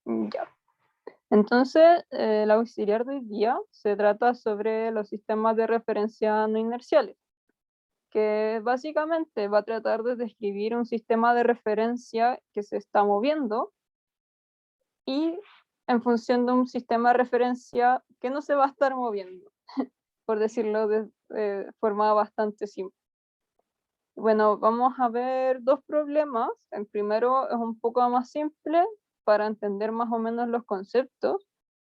Ya. Entonces, el auxiliar de hoy día se trata sobre los sistemas de referencia no inerciales, que básicamente va a tratar de describir un sistema de referencia que se está moviendo y en función de un sistema de referencia que no se va a estar moviendo, por decirlo de forma bastante simple. Bueno, vamos a ver dos problemas. El primero es un poco más simple para entender más o menos los conceptos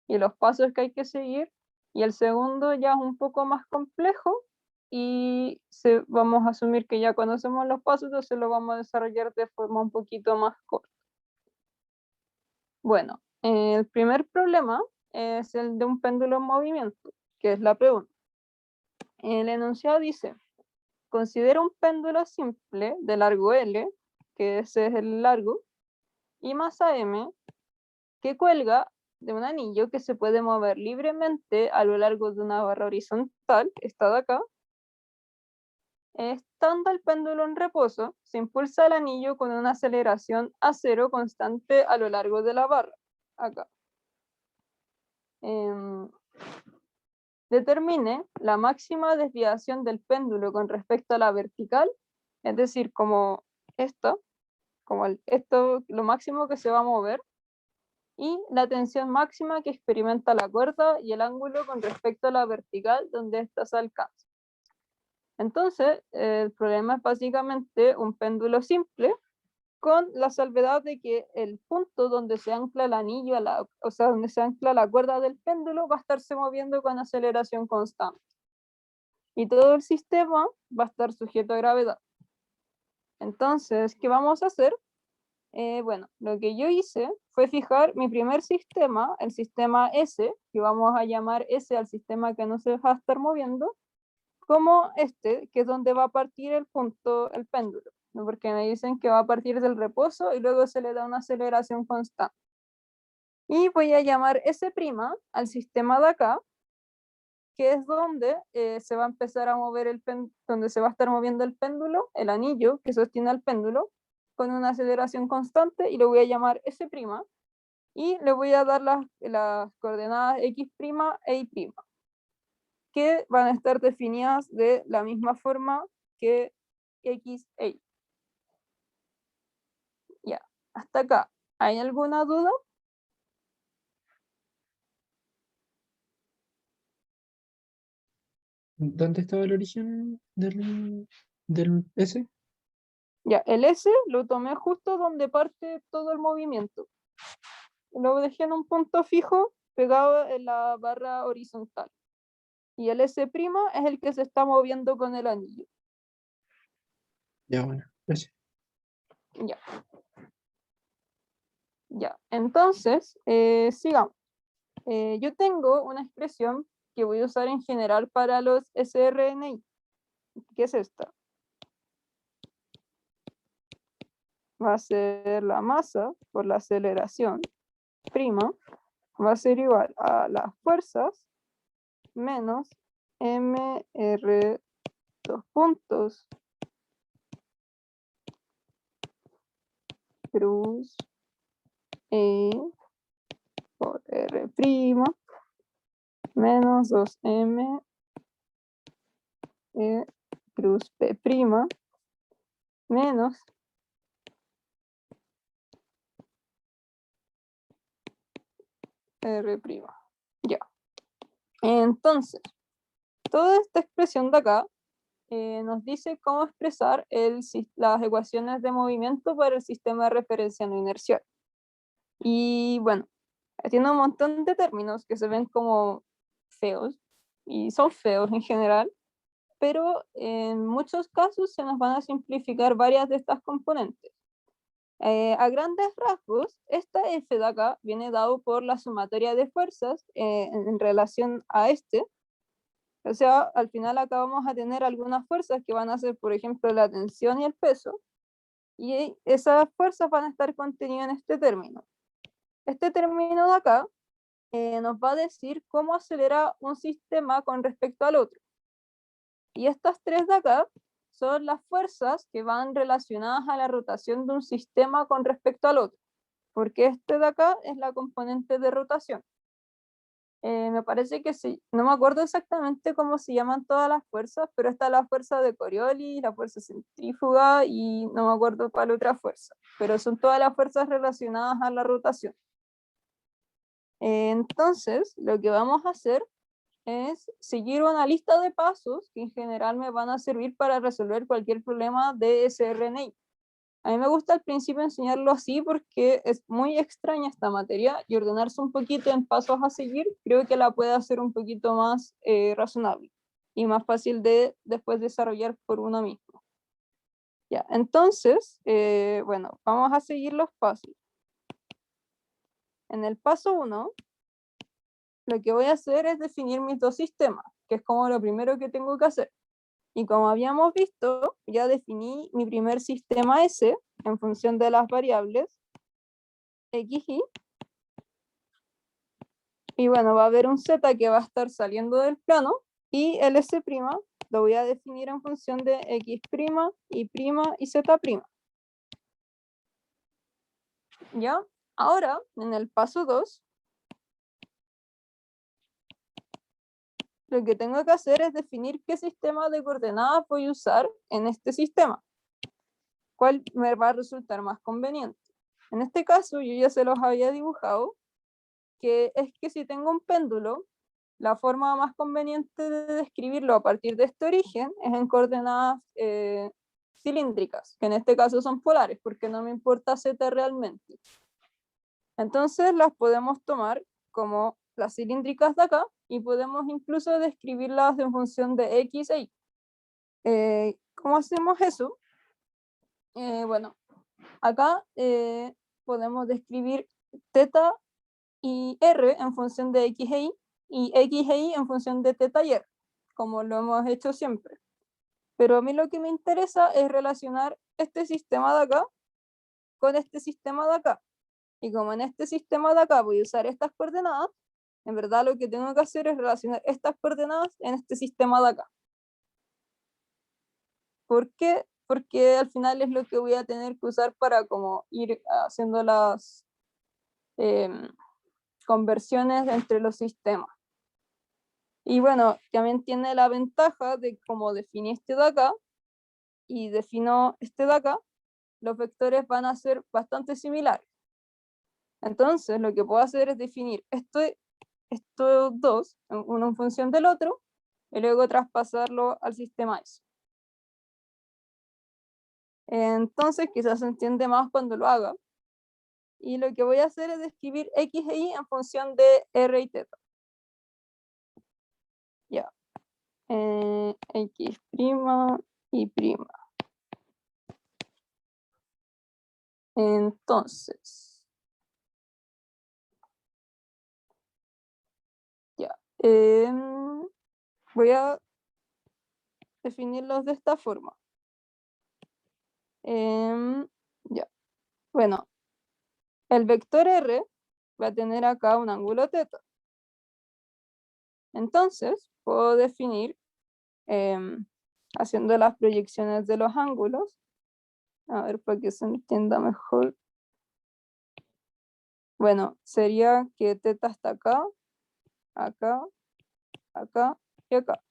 y los pasos que hay que seguir. Y el segundo ya es un poco más complejo y vamos a asumir que ya conocemos los pasos, entonces lo vamos a desarrollar de forma un poquito más corta. Bueno, el primer problema es el de un péndulo en movimiento, que es la pregunta. El enunciado dice: considera un péndulo simple de largo L, que ese es el largo, y masa M, que cuelga de un anillo que se puede mover libremente a lo largo de una barra horizontal, esta de acá. Estando el péndulo en reposo, se impulsa el anillo con una aceleración a cero constante a lo largo de la barra, acá. Determine la máxima desviación del péndulo con respecto a la vertical, es decir, como esto, esto, lo máximo que se va a mover, y la tensión máxima que experimenta la cuerda y el ángulo con respecto a la vertical donde ésta se alcanza. Entonces, el problema es básicamente un péndulo simple, con la salvedad de que el punto donde se ancla el anillo, o sea, donde se ancla la cuerda del péndulo, va a estarse moviendo con aceleración constante. Y todo el sistema va a estar sujeto a gravedad. Entonces, ¿qué vamos a hacer? Bueno, lo que yo hice fue fijar mi primer sistema, el sistema S, que vamos a llamar S al sistema que no se va a estar moviendo, como este, que es donde va a partir el punto, el péndulo, ¿no? Porque me dicen que va a partir del reposo y luego se le da una aceleración constante. Y voy a llamar S' al sistema de acá, que es donde se va a empezar a mover donde se va a estar moviendo el péndulo, el anillo que sostiene al péndulo, con una aceleración constante, y lo voy a llamar S', y le voy a dar las coordenadas X' e Y', que van a estar definidas de la misma forma que X e Y. Ya, hasta acá. ¿Hay alguna duda? ¿Dónde estaba el origen del S? Ya, el S lo tomé justo donde parte todo el movimiento. Lo dejé en un punto fijo pegado en la barra horizontal. Y el S' es el que se está moviendo con el anillo. Ya, bueno, gracias. Ya, ya. Entonces, sigamos. Yo tengo una expresión que voy a usar en general para los SRNI, que es esta. Va a ser la masa por la aceleración prima, va a ser igual a las fuerzas menos mr dos puntos cruz E por r prima menos 2m cruz p prima menos r prima. Ya. Entonces, toda esta expresión de acá nos dice cómo expresar las ecuaciones de movimiento para el sistema de referencia no inercial. Y bueno, tiene un montón de términos que se ven como feos, y son feos en general, pero en muchos casos se nos van a simplificar varias de estas componentes. A grandes rasgos, esta F de acá viene dado por la sumatoria de fuerzas en relación a este. O sea, al final acá vamos a tener algunas fuerzas que van a ser, por ejemplo, la tensión y el peso, y esas fuerzas van a estar contenidas en este término. Este término de acá nos va a decir cómo acelera un sistema con respecto al otro. Y estas tres de acá son las fuerzas que van relacionadas a la rotación de un sistema con respecto al otro. porque este de acá es la componente de rotación. Me parece que sí, no me acuerdo exactamente cómo se llaman todas las fuerzas, pero está la fuerza de Coriolis, la fuerza centrífuga y no me acuerdo cuál otra fuerza, pero son todas las fuerzas relacionadas a la rotación. Entonces, lo que vamos a hacer es seguir una lista de pasos que en general me van a servir para resolver cualquier problema de SRNI. A mí me gusta al principio enseñarlo así porque es muy extraña esta materia y ordenarse un poquito en pasos a seguir creo que la puede hacer un poquito más razonable y más fácil de después desarrollar por uno mismo. Ya, entonces, bueno, vamos a seguir los pasos. En el paso 1, lo que voy a hacer es definir mis dos sistemas, que es como lo primero que tengo que hacer. Y como habíamos visto, ya definí mi primer sistema S en función de las variables X, Y. Y bueno, va a haber un Z que va a estar saliendo del plano y el S' lo voy a definir en función de X', Y' y Z'. ¿Ya? Ahora, en el paso 2, lo que tengo que hacer es definir qué sistema de coordenadas voy a usar en este sistema. ¿Cuál me va a resultar más conveniente? En este caso, yo ya se los había dibujado, que es que si tengo un péndulo, la forma más conveniente de describirlo a partir de este origen es en coordenadas cilíndricas, que en este caso son polares, porque no me importa z realmente. Entonces las podemos tomar como las cilíndricas de acá y podemos incluso describirlas en función de x e y. ¿Cómo hacemos eso? Bueno, acá podemos describir θ y r en función de x e y en función de θ y r, como lo hemos hecho siempre. Pero a mí lo que me interesa es relacionar este sistema de acá con este sistema de acá. Y como en este sistema de acá voy a usar estas coordenadas, en verdad lo que tengo que hacer es relacionar estas coordenadas en este sistema de acá. ¿Por qué? Porque al final es lo que voy a tener que usar para como ir haciendo las conversiones entre los sistemas. Y bueno, también tiene la ventaja de como definí este de acá y defino este de acá, los vectores van a ser bastante similares. Entonces, lo que puedo hacer es definir estos dos, uno en función del otro, y luego traspasarlo al sistema S. Entonces, quizás se entiende más cuando lo haga. Y lo que voy a hacer es describir X e Y en función de R y θ. Ya. X' y prima. Entonces, ya. Voy a definirlos de esta forma. Ya. Bueno, el vector R va a tener acá un ángulo θ. Entonces, puedo definir, haciendo las proyecciones de los ángulos, a ver para que se entienda mejor. Bueno, sería que θ está acá, acá, acá y acá.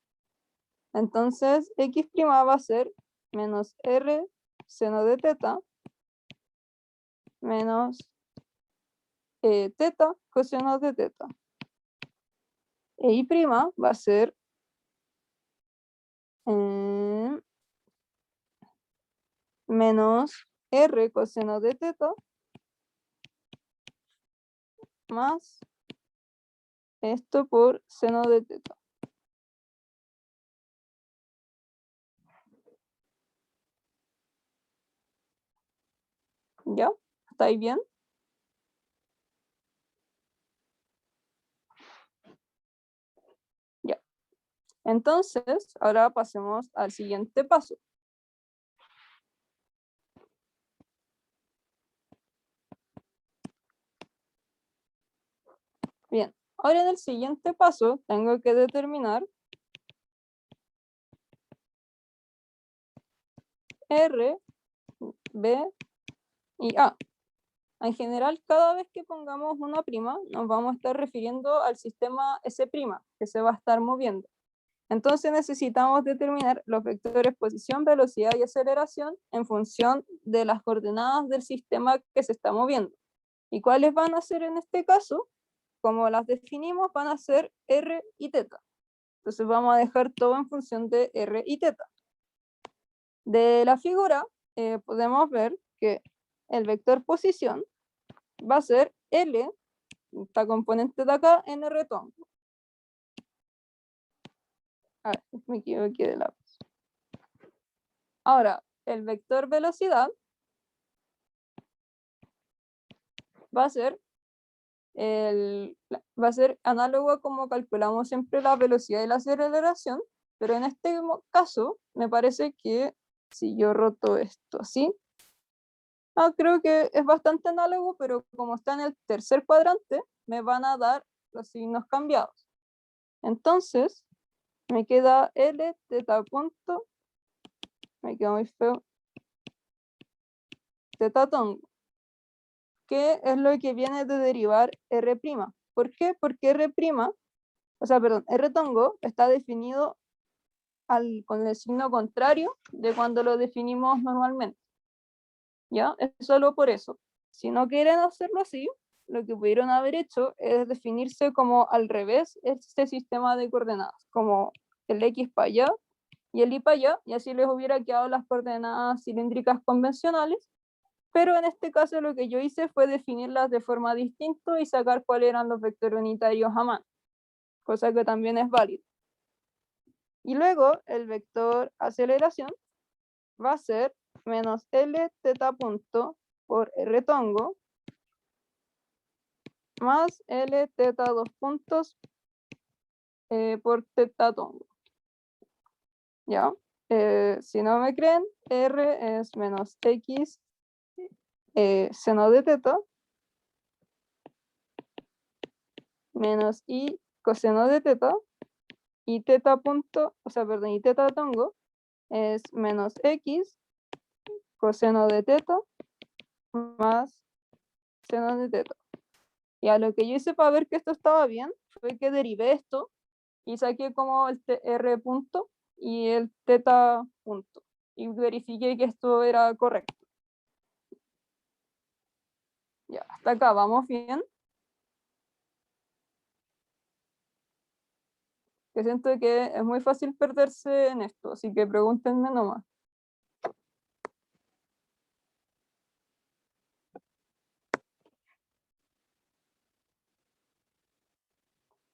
Entonces, X' va a ser menos R seno de θ menos θ coseno de θ. E Y' va a ser menos R coseno de θ más esto por seno de θ. ¿Ya? ¿Está ahí bien? Ya. Entonces, ahora pasemos al siguiente paso. Bien, ahora en el siguiente paso tengo que determinar R, B y A. En general, cada vez que pongamos una prima, nos vamos a estar refiriendo al sistema S', que se va a estar moviendo. Entonces necesitamos determinar los vectores posición, velocidad y aceleración en función de las coordenadas del sistema que se está moviendo. ¿Y cuáles van a ser en este caso? Como las definimos, van a ser R y θ. Entonces vamos a dejar todo en función de R y θ. De la figura podemos ver que el vector posición va a ser L, esta componente de acá, en R tongo. A ver, me equivoqué de lápiz. Ahora, el vector velocidad va a ser análogo a como calculamos siempre la velocidad y la aceleración, pero en este caso me parece que si yo roto esto así, creo que es bastante análogo, pero como está en el tercer cuadrante, me van a dar los signos cambiados. Entonces, me queda L, θ punto, me queda muy feo, θ tongo, que es lo que viene de derivar R'. ¿Por qué? Porque R' R tongo está definido con el signo contrario de cuando lo definimos normalmente. ¿Ya? Es solo por eso. Si no quieren hacerlo así, lo que pudieron haber hecho es definirse como al revés este sistema de coordenadas, como el X para allá y el Y para allá, y así les hubiera quedado las coordenadas cilíndricas convencionales, pero en este caso lo que yo hice fue definirlas de forma distinta y sacar cuáles eran los vectores unitarios a mano, cosa que también es válido. Y luego el vector aceleración va a ser menos L θ punto por R tongo más L θ 2 puntos por θ tongo. ¿Ya? Si no me creen, R es menos X seno de θ menos Y coseno de θ y θ punto, y θ tongo es menos X coseno de θ más seno de θ. Y a lo que yo hice para ver que esto estaba bien fue que derivé esto y saqué como el R punto y el θ punto y verifiqué que esto era correcto. Ya, hasta acá vamos bien. Que siento que es muy fácil perderse en esto, así que pregúntenme nomás.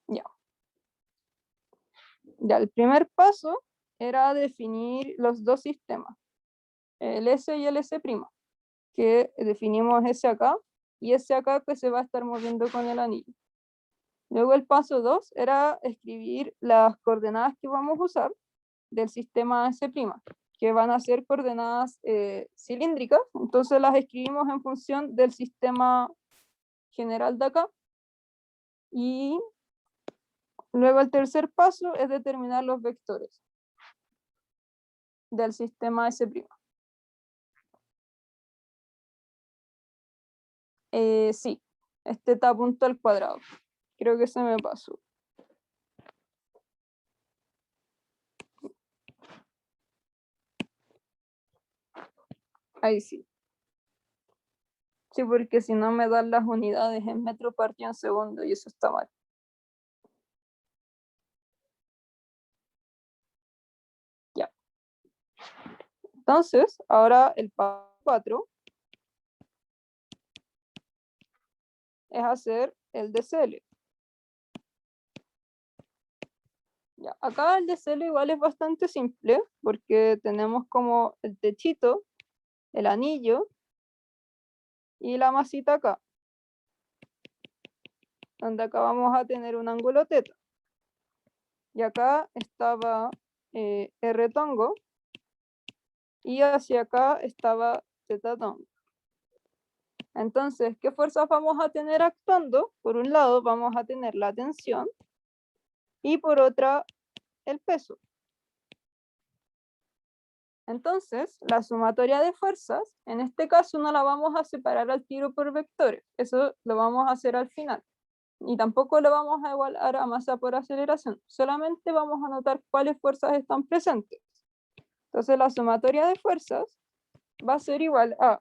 Ya. Ya, el primer paso era definir los dos sistemas, el S y el S', que definimos ese acá y ese acá que se va a estar moviendo con el anillo. Luego el paso 2 era escribir las coordenadas que vamos a usar del sistema S', que van a ser coordenadas cilíndricas, entonces las escribimos en función del sistema general de acá. Y luego el tercer paso es determinar los vectores del sistema S'. Sí, este está punto al cuadrado. Creo que se me pasó. Ahí sí. Sí, porque si no me dan las unidades en metro partido en segundo y eso está mal. Ya. Entonces, ahora el paso 4 es hacer el DCL. Ya. Acá el DCL igual es bastante simple porque tenemos como el techito, el anillo y la masita acá, donde acá vamos a tener un ángulo θ. Y acá estaba R tongo y hacia acá estaba θ tongo. Entonces, ¿qué fuerzas vamos a tener actuando? Por un lado vamos a tener la tensión y por otra el peso. Entonces, la sumatoria de fuerzas, en este caso no la vamos a separar al tiro por vectores, eso lo vamos a hacer al final. Y tampoco lo vamos a igualar a masa por aceleración, solamente vamos a notar cuáles fuerzas están presentes. Entonces, la sumatoria de fuerzas va a ser igual a,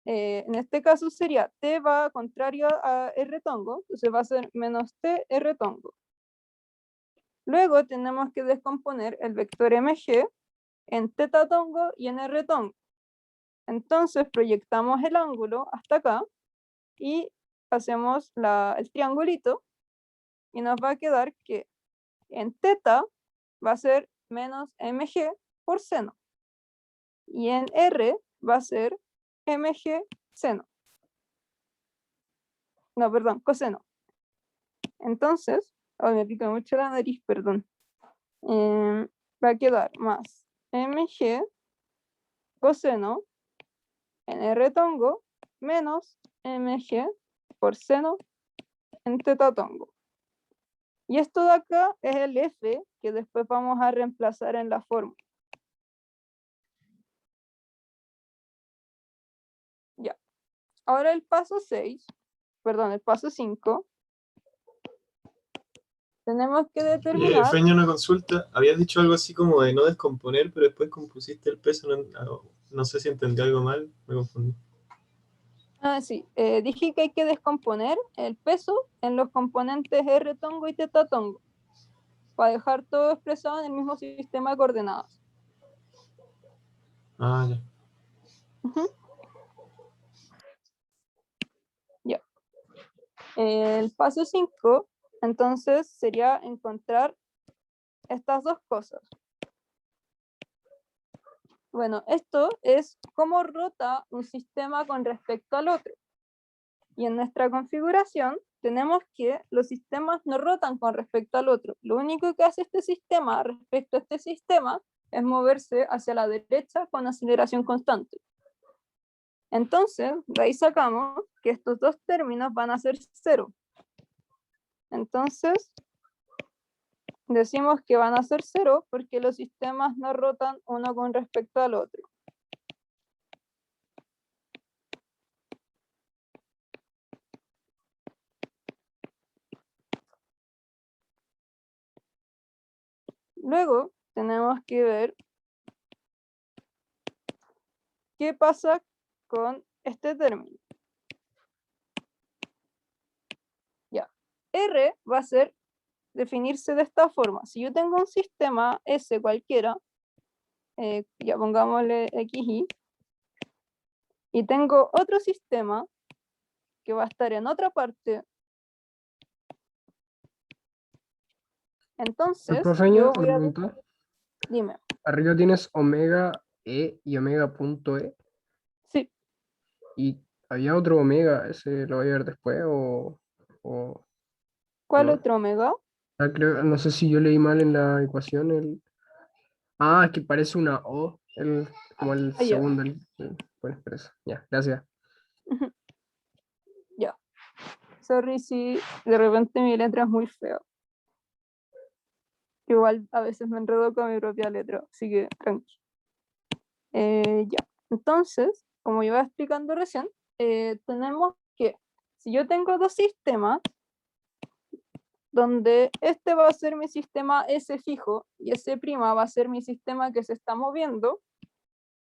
en este caso sería T va contrario a R tongo, entonces va a ser menos T R tongo. Luego tenemos que descomponer el vector mg en teta tongo y en R tongo. Entonces proyectamos el ángulo hasta acá y hacemos el triangulito y nos va a quedar que en teta va a ser menos mg por seno y en R va a ser mg seno. No, perdón, coseno. Entonces, me pica mucho la nariz, perdón. Va a quedar más mg coseno en R tongo menos mg por seno en teta tongo. Y esto de acá es el f que después vamos a reemplazar en la fórmula. Ya. Ahora el paso 6, perdón, el paso 5. Tenemos que determinar... Feña, una consulta. Habías dicho algo así como de no descomponer, pero después compusiste el peso. No sé si entendí algo mal, me confundí. Sí, dije que hay que descomponer el peso en los componentes R tongo y teta tongo para dejar todo expresado en el mismo sistema de coordenadas. Ah, ya. Ya. El paso 5, entonces, sería encontrar estas dos cosas. Bueno, esto es cómo rota un sistema con respecto al otro. Y en nuestra configuración tenemos que los sistemas no rotan con respecto al otro. Lo único que hace este sistema respecto a este sistema es moverse hacia la derecha con aceleración constante. Entonces, de ahí sacamos que estos dos términos van a ser cero. Entonces, decimos que van a ser cero porque los sistemas no rotan uno con respecto al otro. Luego tenemos que ver qué pasa con este término. Ya, R va a ser definirse de esta forma. Si yo tengo un sistema S cualquiera, ya pongámosle XY, y tengo otro sistema que va a estar en otra parte, entonces yo voy a... Dime. Arriba tienes omega E y omega punto E. Sí. Y había otro omega, ¿ese lo voy a ver después o ¿Cuál no? otro omega? No sé si yo leí mal en la ecuación. Ah, es que parece una O, como el Ah, ya. segundo. Bueno, pero eso. Ya, gracias. Ya. Sorry si de repente mi letra es muy fea. Igual a veces me enredo con mi propia letra, así que tranqui. Ya. Entonces, como iba explicando recién, tenemos que, si yo tengo dos sistemas, donde este va a ser mi sistema S fijo y S' va a ser mi sistema que se está moviendo,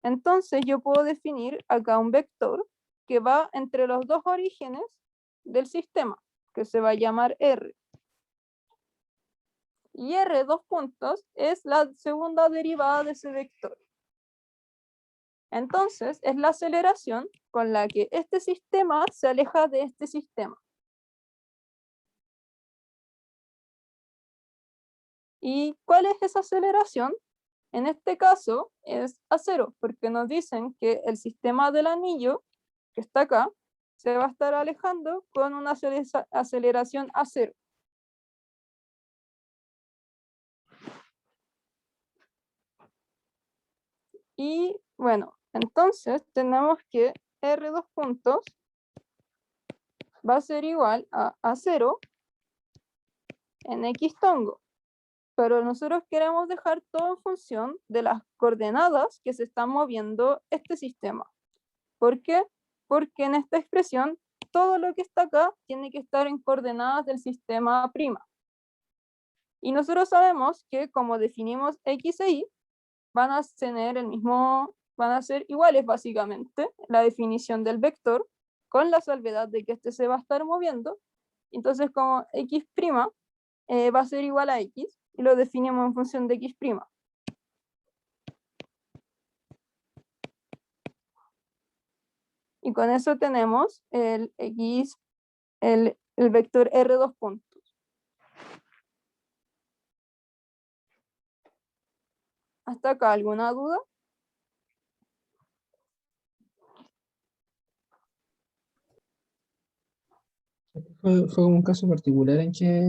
entonces yo puedo definir acá un vector que va entre los dos orígenes del sistema, que se va a llamar R. Y R, dos puntos, es la segunda derivada de ese vector. Entonces, es la aceleración con la que este sistema se aleja de este sistema. ¿Y cuál es esa aceleración? En este caso es a cero, porque nos dicen que el sistema del anillo, que está acá, se va a estar alejando con una aceleración a cero. Y bueno, entonces tenemos que R dos puntos va a ser igual a cero en X tongo. pero nosotros queremos dejar todo en función de las coordenadas que se están moviendo este sistema. ¿Por qué? Porque en esta expresión todo lo que está acá tiene que estar en coordenadas del sistema prima. Y nosotros sabemos que como definimos x e y, van a tener el mismo, van a ser iguales básicamente, la definición del vector, con la salvedad de que este se va a estar moviendo. Entonces como x' va a ser igual a x, y lo definimos en función de x'. Y con eso tenemos el x, el vector r dos puntos. ¿Hasta acá alguna duda? Fue un caso particular en que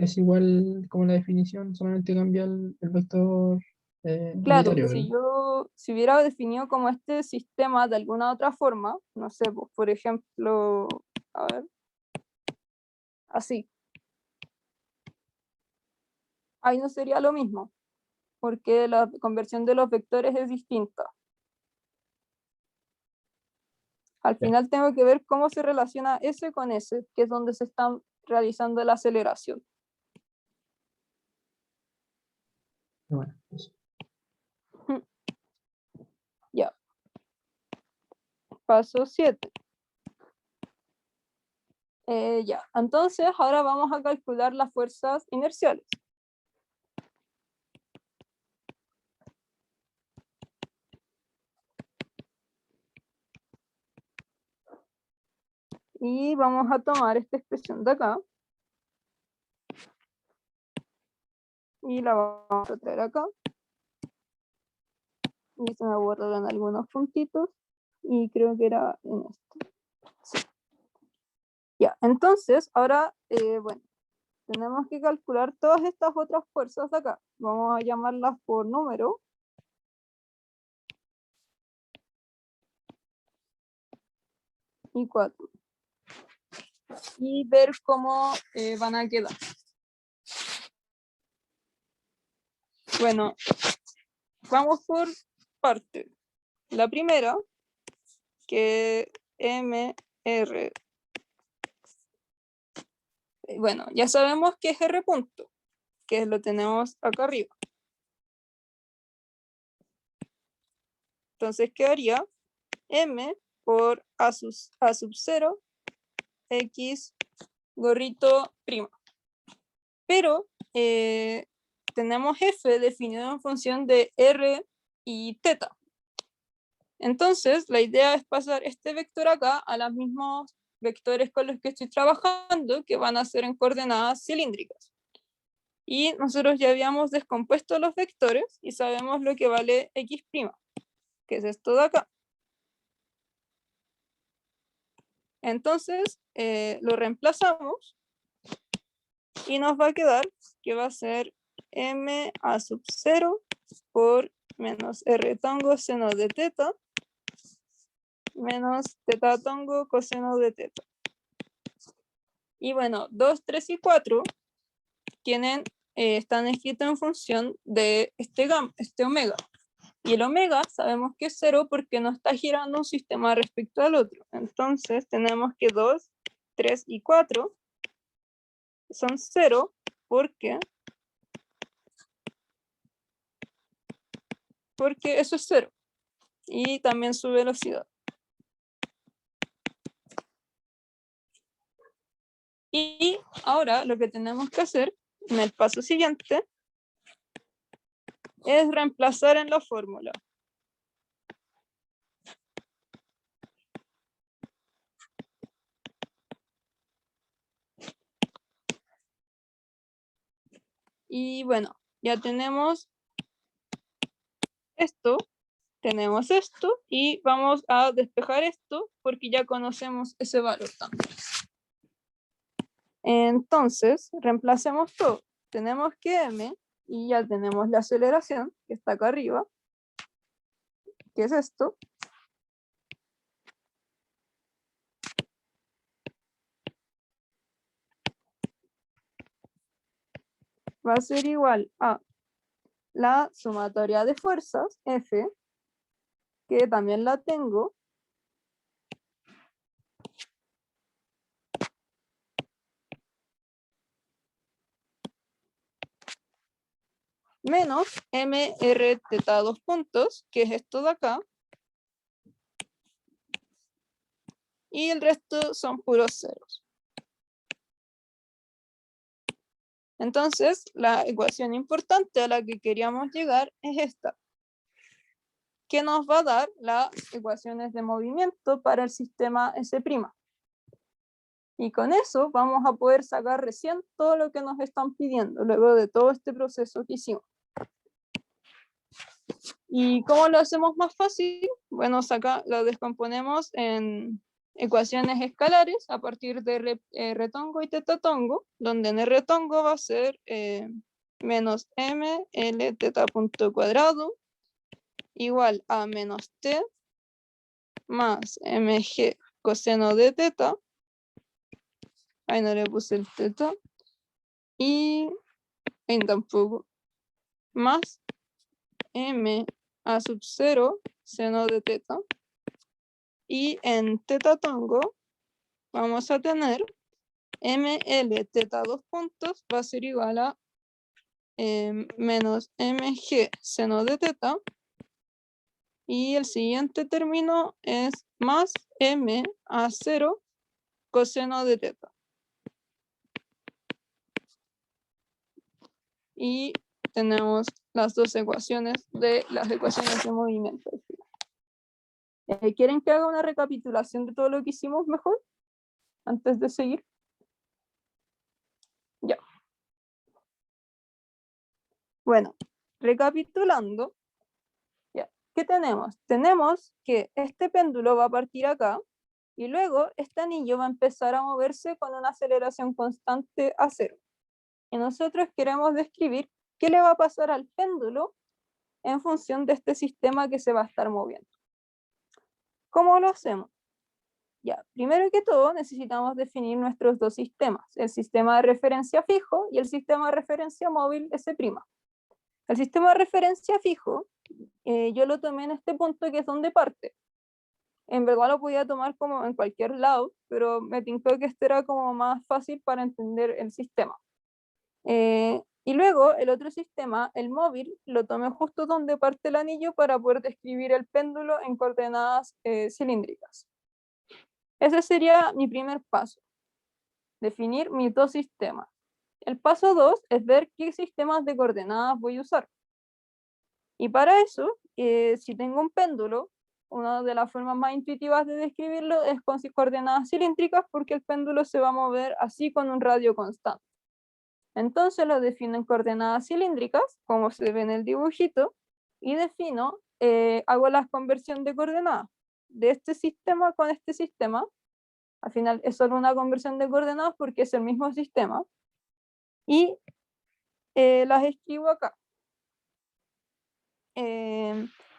es igual como la definición, solamente cambia el vector Claro, unitario, ¿verdad? si hubiera definido como este sistema de alguna otra forma, no sé, pues, por ejemplo, a ver, así, ahí no sería lo mismo, porque la conversión de los vectores es distinta. Al Ya. final tengo que ver cómo se relaciona S con S, que es donde se está realizando la aceleración. Bueno, eso. Ya. Paso 7. Ya, entonces ahora vamos a calcular las fuerzas inerciales. Y vamos a tomar esta expresión de acá. Y la vamos a traer acá. Y se me borraron algunos puntitos. Y creo que era en este. Sí. Ya, entonces ahora, bueno, tenemos que calcular todas estas otras fuerzas de acá. Vamos a llamarlas por número. Y 4. Y ver cómo van a quedar. Bueno, vamos por parte. La primera, que MR. Bueno, ya sabemos que es R punto, que lo tenemos acá arriba. Entonces quedaría M por A sub 0, X gorrito prima. Pero tenemos F definido en función de R y teta. Entonces, la idea es pasar este vector acá a los mismos vectores con los que estoy trabajando, que van a ser en coordenadas cilíndricas. Y nosotros ya habíamos descompuesto los vectores y sabemos lo que vale x', que es esto de acá. Entonces, lo reemplazamos y nos va a quedar que va a ser m a sub 0 por menos r tongo seno de teta menos teta tongo coseno de teta. Y bueno, 2, 3 y 4 tienen, están escritos en función de este omega. Y el omega sabemos que es 0 porque no está girando un sistema respecto al otro. Entonces tenemos que 2, 3 y 4 son 0 porque eso es 0. Y también su velocidad. Y ahora lo que tenemos que hacer en el paso siguiente es reemplazar en la fórmula. Y bueno, ya tenemos esto, tenemos esto, y vamos a despejar esto porque ya conocemos ese valor también. Entonces, reemplacemos todo. Tenemos que m, y ya tenemos la aceleración, que está acá arriba, que es esto. va a ser igual a la sumatoria de fuerzas, F, que también la tengo, menos MR teta 2 puntos, que es esto de acá, y el resto son puros ceros. Entonces, la ecuación importante a la que queríamos llegar es esta, que nos va a dar las ecuaciones de movimiento para el sistema S'. Y con eso vamos a poder sacar recién todo lo que nos están pidiendo, luego de todo este proceso que hicimos. ¿Y cómo lo hacemos más fácil? Bueno, acá lo descomponemos en ecuaciones escalares a partir de retongo y tetatongo, donde en retongo va a ser menos m l teta punto cuadrado igual a menos t más mg coseno de teta, ahí no le puse el teta, y ahí tampoco, más m a sub 0 seno de teta, y en tetatongo vamos a tener ml teta 2 puntos va a ser igual a menos mg seno de teta, y el siguiente término es más m a 0 coseno de teta. Y tenemos las dos ecuaciones de las ecuaciones de movimiento. ¿Quieren que haga una recapitulación de todo lo que hicimos mejor? Antes de seguir. Ya. Bueno, recapitulando, ya, ¿qué tenemos? Tenemos que este péndulo va a partir acá y luego este anillo va a empezar a moverse con una aceleración constante a 0. Y nosotros queremos describir qué le va a pasar al péndulo en función de este sistema que se va a estar moviendo. ¿Cómo lo hacemos? Ya, primero que todo necesitamos definir nuestros dos sistemas, el sistema de referencia fijo y el sistema de referencia móvil S'. El sistema de referencia fijo, yo lo tomé en este punto que es donde parte. En verdad lo podía tomar como en cualquier lado, pero me tincó que este era como más fácil para entender el sistema. Y luego el otro sistema, el móvil, lo tomé justo donde parte el anillo para poder describir el péndulo en coordenadas cilíndricas. Ese sería mi primer paso, definir mis dos sistemas. El paso 2 es ver qué sistemas de coordenadas voy a usar. Y para eso, si tengo un péndulo, una de las formas más intuitivas de describirlo es con coordenadas cilíndricas, porque el péndulo se va a mover así con un radio constante. Entonces lo defino en coordenadas cilíndricas, como se ve en el dibujito, y defino, hago la conversión de coordenadas de este sistema con este sistema. Al final es solo una conversión de coordenadas porque es el mismo sistema. Y las escribo acá.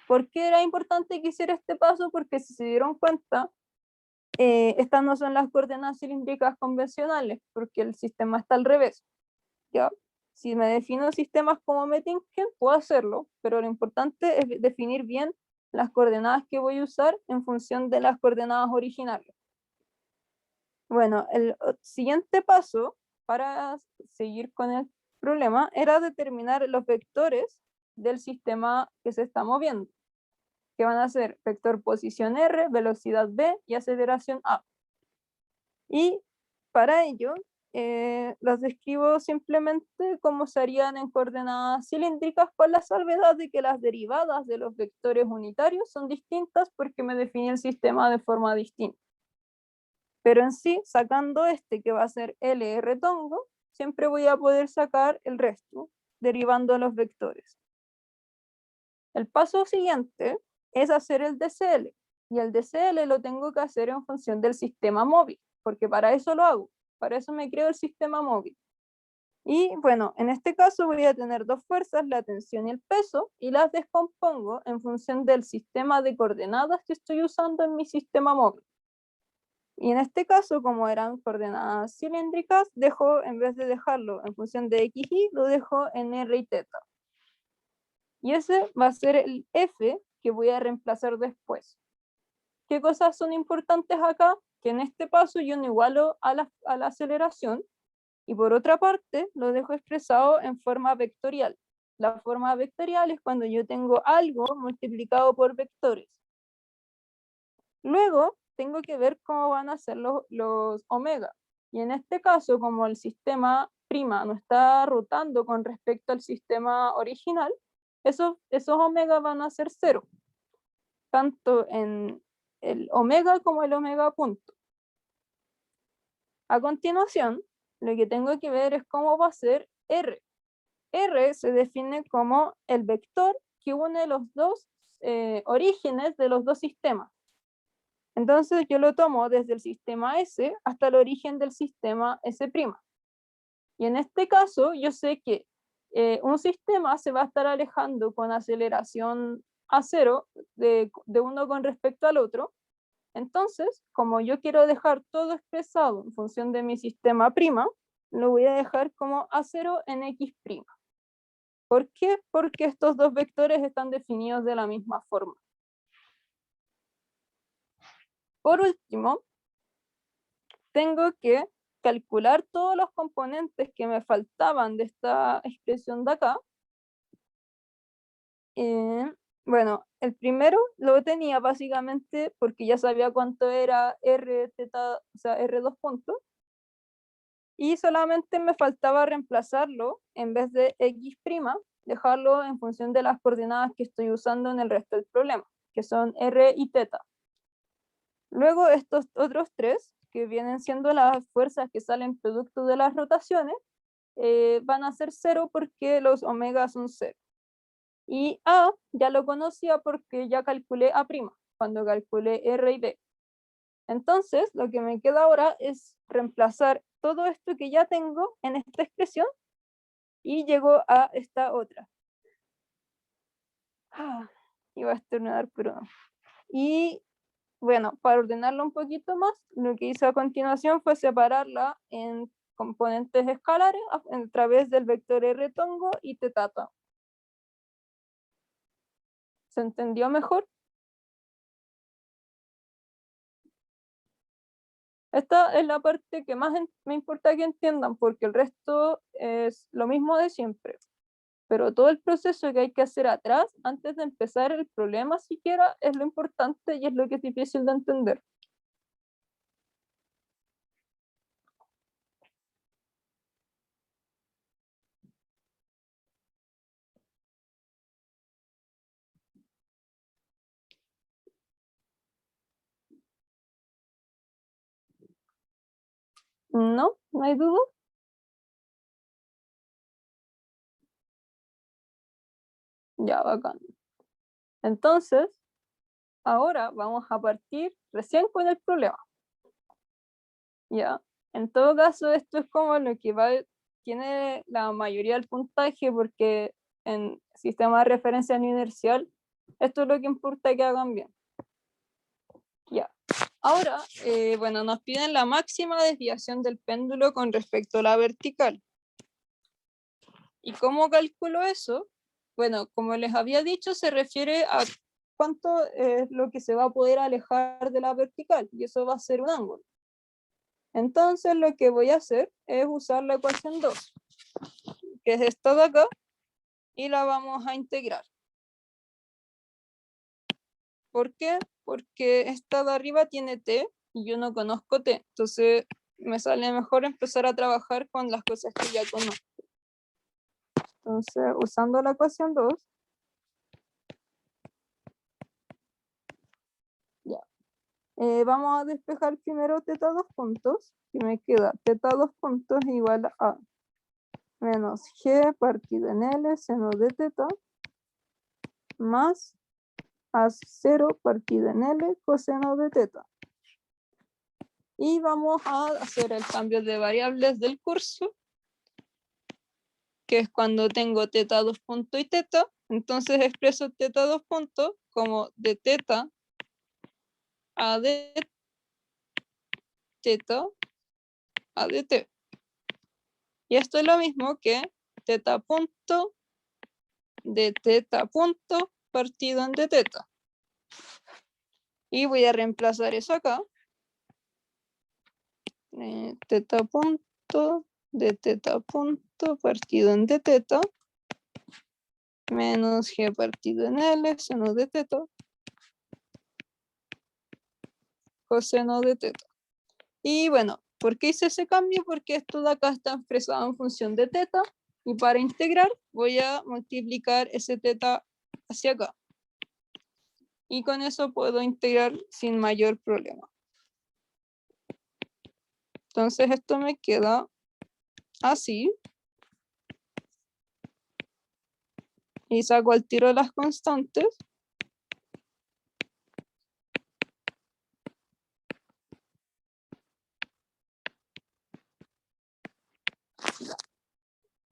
¿Por qué era importante que hiciera este paso? Porque si se dieron cuenta, estas no son las coordenadas cilíndricas convencionales, porque el sistema está al revés. ¿Ya? Si me defino sistemas como Mettingen, puedo hacerlo, pero lo importante es definir bien las coordenadas que voy a usar en función de las coordenadas originales. Bueno, el siguiente paso para seguir con el problema era determinar los vectores del sistema que se está moviendo, que van a ser vector posición R, velocidad V y aceleración A. Y para ello, los describo simplemente como se harían en coordenadas cilíndricas, con la salvedad de que las derivadas de los vectores unitarios son distintas porque me definí el sistema de forma distinta. Pero en sí, sacando este que va a ser L retongo, siempre voy a poder sacar el resto, derivando los vectores. El paso siguiente es hacer el DCL, y el DCL lo tengo que hacer en función del sistema móvil, porque para eso lo hago, para eso me creo el sistema móvil. Y bueno, en este caso voy a tener dos fuerzas, la tensión y el peso, y las descompongo en función del sistema de coordenadas que estoy usando en mi sistema móvil. Y en este caso, como eran coordenadas cilíndricas, en vez de dejarlo en función de x, y, lo dejo en r y teta. Y ese va a ser el f que voy a reemplazar después. ¿Qué cosas son importantes acá? Que en este paso yo no igualo a la aceleración, y por otra parte lo dejo expresado en forma vectorial. La forma vectorial es cuando yo tengo algo multiplicado por vectores. Luego tengo que ver cómo van a ser los omega. Y en este caso, como el sistema prima no está rotando con respecto al sistema original, esos omega van a ser 0, tanto en el omega como el omega punto. A continuación, lo que tengo que ver es cómo va a ser R. R se define como el vector que une los dos orígenes de los dos sistemas. Entonces yo lo tomo desde el sistema S hasta el origen del sistema S'. Y en este caso yo sé que un sistema se va a estar alejando con aceleración a 0 de uno con respecto al otro. Entonces, como yo quiero dejar todo expresado en función de mi sistema prima, lo voy a dejar como A0 en X'. ¿Por qué? Porque estos dos vectores están definidos de la misma forma. Por último, tengo que calcular todos los componentes que me faltaban de esta expresión de acá. Bueno, el primero lo tenía básicamente porque ya sabía cuánto era R teta, o sea, R2 puntos. Y solamente me faltaba reemplazarlo en vez de X', dejarlo en función de las coordenadas que estoy usando en el resto del problema, que son R y teta. Luego estos otros tres, que vienen siendo las fuerzas que salen producto de las rotaciones, van a ser 0 porque los omega son 0. Y A ya lo conocía porque ya calculé A', cuando calculé R y B. Entonces, lo que me queda ahora es reemplazar todo esto que ya tengo en esta expresión y llego a esta otra. Iba a estornudar, pero no. Y bueno, para ordenarlo un poquito más, lo que hice a continuación fue separarla en componentes escalares a través del vector R tongo y tetata. ¿Se entendió mejor? Esta es la parte que más me importa que entiendan, porque el resto es lo mismo de siempre. Pero todo el proceso que hay que hacer atrás, antes de empezar el problema siquiera, es lo importante y es lo que es difícil de entender. ¿No? ¿No hay duda? Ya, bacán. Entonces, ahora vamos a partir recién con el problema. Ya, en todo caso, esto es como lo que tiene la mayoría del puntaje, porque en sistema de referencia no inercial, esto es lo que importa que hagan bien. Ya, ahora, bueno, nos piden la máxima desviación del péndulo con respecto a la vertical. ¿Y cómo calculo eso? Bueno, como les había dicho, se refiere a cuánto es lo que se va a poder alejar de la vertical, y eso va a ser un ángulo. Entonces lo que voy a hacer es usar la ecuación 2, que es esta de acá, y la vamos a integrar. ¿Por qué? Porque esta de arriba tiene t y yo no conozco t, entonces me sale mejor empezar a trabajar con las cosas que ya conozco. Entonces, usando la ecuación 2, ya. Vamos a despejar primero teta 2 puntos, y me queda teta 2 puntos igual a menos g partido en L seno de teta más A0 partido en L coseno de teta. Y vamos a hacer el cambio de variables del curso, que es cuando tengo teta 2 puntos y teta. Entonces expreso teta 2 puntos como de teta a de teta a de t. Y esto es lo mismo que teta punto de teta punto partido en de teta. Y voy a reemplazar eso acá. Teta punto de teta punto partido en de teta menos g partido en L seno de teta coseno de teta. Y bueno, ¿por qué hice ese cambio? Porque esto de acá está expresado en función de teta y para integrar voy a multiplicar ese teta hacia acá. Y con eso puedo integrar sin mayor problema. Entonces esto me queda así. Y saco al tiro las constantes.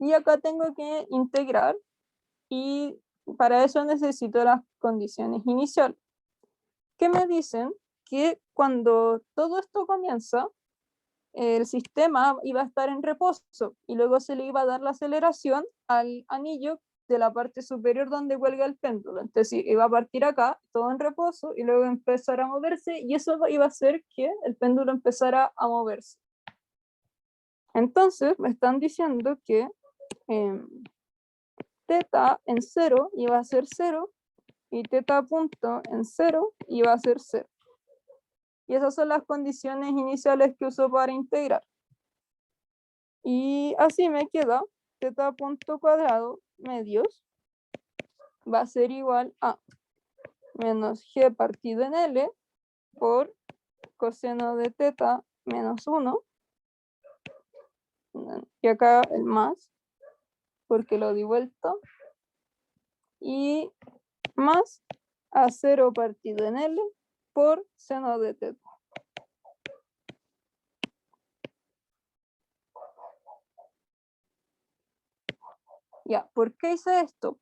Y acá tengo que integrar y para eso necesito las condiciones iniciales. Que me dicen que cuando todo esto comienza, el sistema iba a estar en reposo y luego se le iba a dar la aceleración al anillo de la parte superior donde cuelga el péndulo. Entonces iba a partir acá, todo en reposo, y luego empezar a moverse, y eso iba a hacer que el péndulo empezara a moverse. Entonces me están diciendo que teta en 0 iba a ser 0, y teta punto en 0 iba a ser 0. Y esas son las condiciones iniciales que uso para integrar. Y así me queda teta punto cuadrado medios va a ser igual a menos g partido en L por coseno de teta menos 1. Y acá el más, porque lo di vuelta. Y más a 0 partido en L por seno de teta. Ya, ¿por qué hice esto?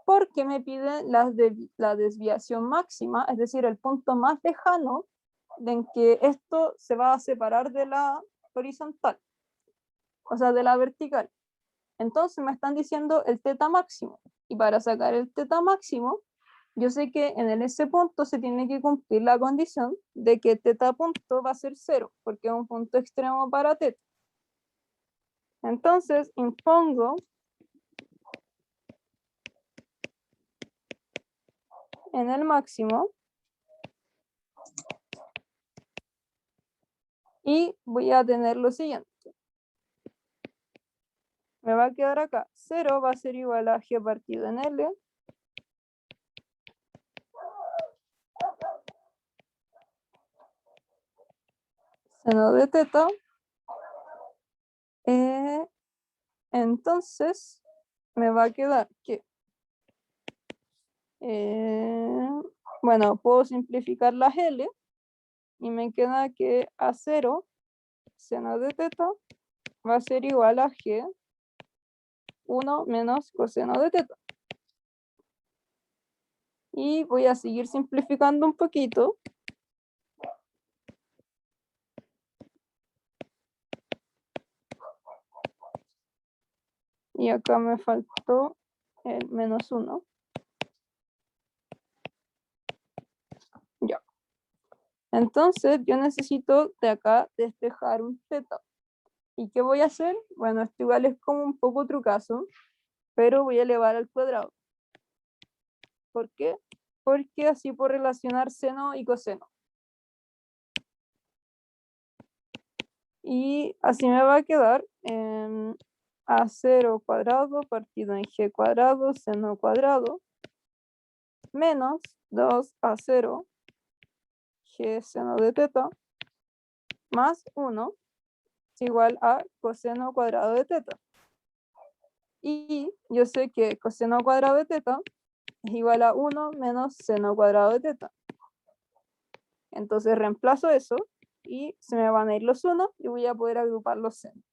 Porque me pide la desviación máxima, es decir, el punto más lejano en que esto se va a separar de la horizontal, o sea, de la vertical. Entonces me están diciendo el teta máximo. Y para sacar el teta máximo, yo sé que en ese punto se tiene que cumplir la condición de que teta punto va a ser 0, porque es un punto extremo para teta. Entonces impongo en el máximo y voy a tener lo siguiente. Me va a quedar acá 0 va a ser igual a g partido en L seno de teta. Entonces me va a quedar que bueno, puedo simplificar las L y me queda que a 0 seno de teta va a ser igual a G 1 menos coseno de teta. Y voy a seguir simplificando un poquito. Y acá me faltó el menos 1. Ya. Entonces yo necesito de acá despejar un teta. ¿Y qué voy a hacer? Bueno, esto igual es como un poco trucazo, pero voy a elevar al cuadrado. ¿Por qué? Porque así puedo relacionar seno y coseno. Y así me va a quedar a0 cuadrado partido en g cuadrado seno cuadrado menos 2a0 g seno de teta más 1 es igual a coseno cuadrado de teta. Y yo sé que coseno cuadrado de teta es igual a 1 menos seno cuadrado de teta. Entonces reemplazo eso y se me van a ir los 1 y voy a poder agrupar los senos.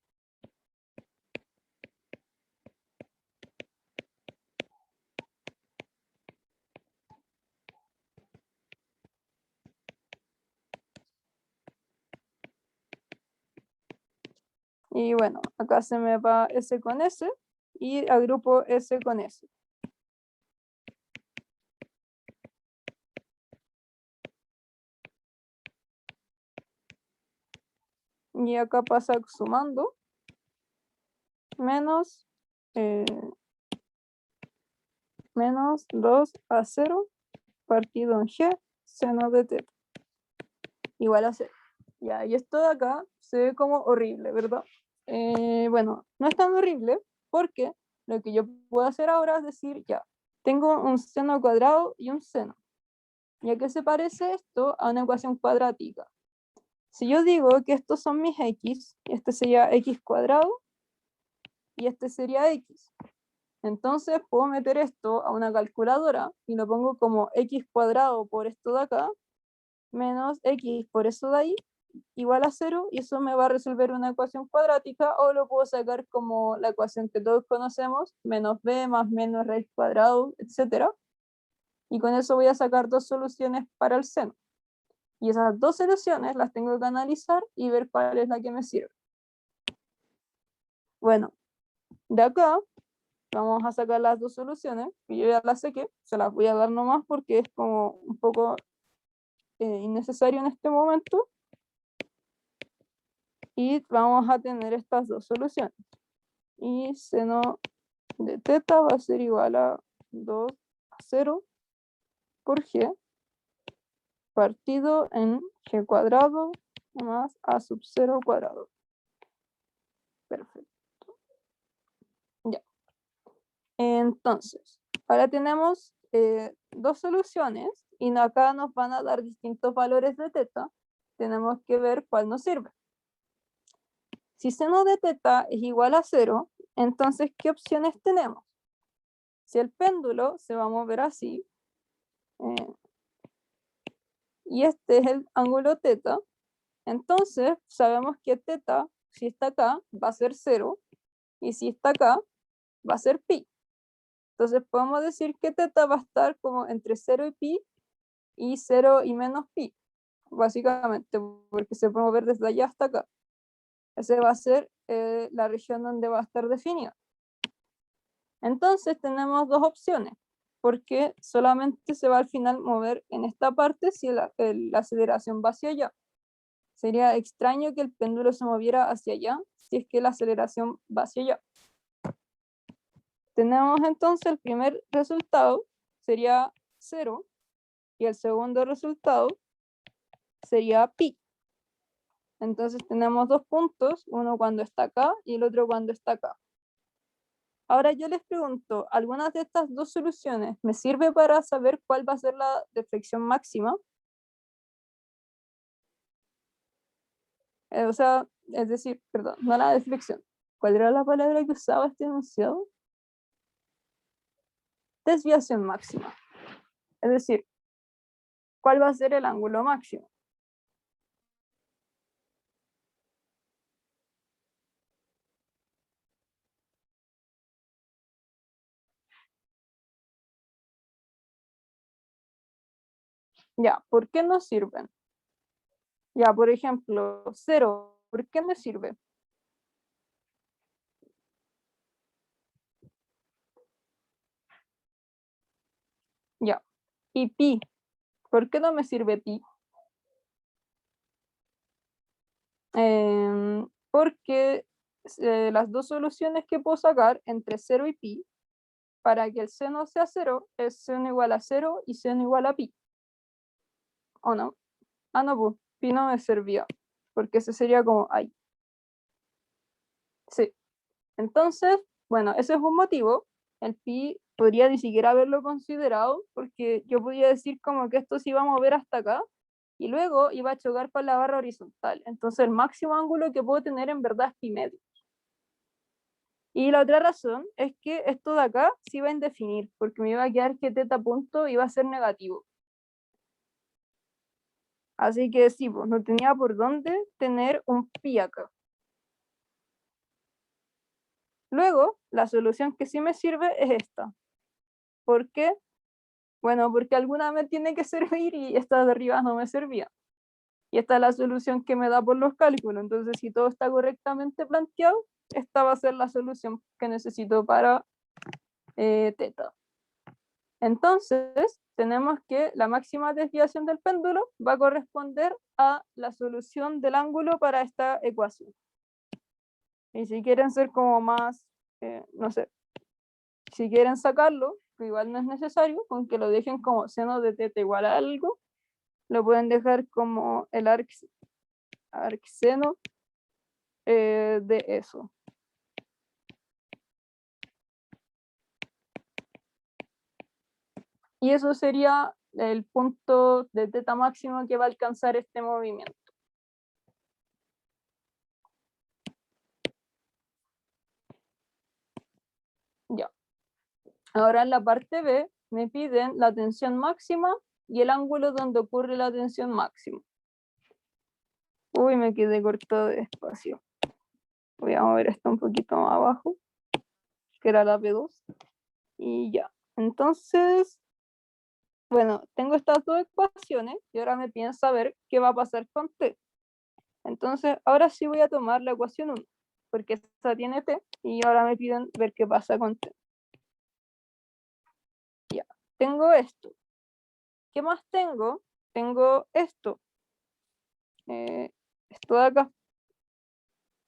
Y bueno, acá se me va S con S y agrupo S con S. Y acá pasa sumando menos, menos 2A0 partido en G seno de teta igual a 0. Ya, y esto de acá se ve como horrible, ¿verdad? Bueno, no es tan horrible porque lo que yo puedo hacer ahora es decir, ya, tengo un seno cuadrado y un seno. ¿Y a qué se parece esto? A una ecuación cuadrática. Si yo digo que estos son mis x, este sería x cuadrado y este sería x. Entonces puedo meter esto a una calculadora y lo pongo como x cuadrado por esto de acá menos x por eso de ahí igual a 0 y eso me va a resolver una ecuación cuadrática o lo puedo sacar como la ecuación que todos conocemos, menos b más menos raíz cuadrado, etc. Y con eso voy a sacar dos soluciones para el seno. Y esas dos soluciones las tengo que analizar y ver cuál es la que me sirve. Bueno, de acá vamos a sacar las dos soluciones, que yo ya las saqué, se las voy a dar nomás porque es como un poco innecesario en este momento. Y vamos a tener estas dos soluciones. Y seno de teta va a ser igual a 2A0 por G partido en G cuadrado más A sub 0 cuadrado. Perfecto. Ya. Entonces, ahora tenemos dos soluciones y acá nos van a dar distintos valores de teta. Tenemos que ver cuál nos sirve. Si seno de teta es igual a 0, entonces, ¿qué opciones tenemos? Si el péndulo se va a mover así, y este es el ángulo teta, entonces sabemos que teta, si está acá, va a ser 0, y si está acá, va a ser pi. Entonces podemos decir que teta va a estar como entre 0 y pi, y 0 y menos pi, básicamente, porque se puede mover desde allá hasta acá. Esa va a ser la región donde va a estar definida. Entonces tenemos dos opciones, porque solamente se va al final mover en esta parte si la aceleración va hacia allá. Sería extraño que el péndulo se moviera hacia allá si es que la aceleración va hacia allá. Tenemos entonces el primer resultado sería 0 y el segundo resultado sería pi. Entonces tenemos dos puntos, uno cuando está acá y el otro cuando está acá. Ahora yo les pregunto, ¿algunas de estas dos soluciones me sirve para saber cuál va a ser la deflexión máxima? O sea, es decir, perdón, no la deflexión. ¿Cuál era la palabra que usaba este enunciado? Desviación máxima. Es decir, ¿cuál va a ser el ángulo máximo? Ya, ¿por qué no sirven? Ya, por ejemplo, 0, ¿por qué me sirve? Ya, y pi, ¿por qué no me sirve pi? Porque las dos soluciones que puedo sacar entre 0 y pi, para que el seno sea 0, es seno igual a 0 y seno igual a pi. ¿O no? Ah, no, pues, pi no me servía, porque ese sería como ahí. Sí. Entonces, bueno, ese es un motivo. El pi podría ni siquiera haberlo considerado, porque yo podía decir como que esto se iba a mover hasta acá, y luego iba a chocar con la barra horizontal. Entonces el máximo ángulo que puedo tener en verdad es pi medio. Y la otra razón es que esto de acá se iba a indefinir, porque me iba a quedar que teta punto iba a ser negativo. Así que sí, pues no tenía por dónde tener un pi acá. Luego, la solución que sí me sirve es esta. ¿Por qué? Bueno, porque alguna me tiene que servir y esta de arriba no me servía. Y esta es la solución que me da por los cálculos. Entonces, si todo está correctamente planteado, esta va a ser la solución que necesito para teta. Entonces, tenemos que la máxima desviación del péndulo va a corresponder a la solución del ángulo para esta ecuación. Y si quieren ser como más, no sé, si quieren sacarlo, que igual no es necesario, con que lo dejen como seno de teta igual a algo, lo pueden dejar como el arcseno de eso. Y eso sería el punto de teta máximo que va a alcanzar este movimiento. Ya. Ahora en la parte B me piden la tensión máxima y el ángulo donde ocurre la tensión máxima. Uy, me quedé corto de espacio. Voy a mover esto un poquito más abajo, que era la P2. Y ya. Entonces, bueno, tengo estas dos ecuaciones y ahora me piden saber qué va a pasar con T. Entonces, ahora sí voy a tomar la ecuación 1, porque esta tiene T y ahora me piden ver qué pasa con T. Ya, tengo esto. ¿Qué más tengo? Tengo esto. Esto de acá.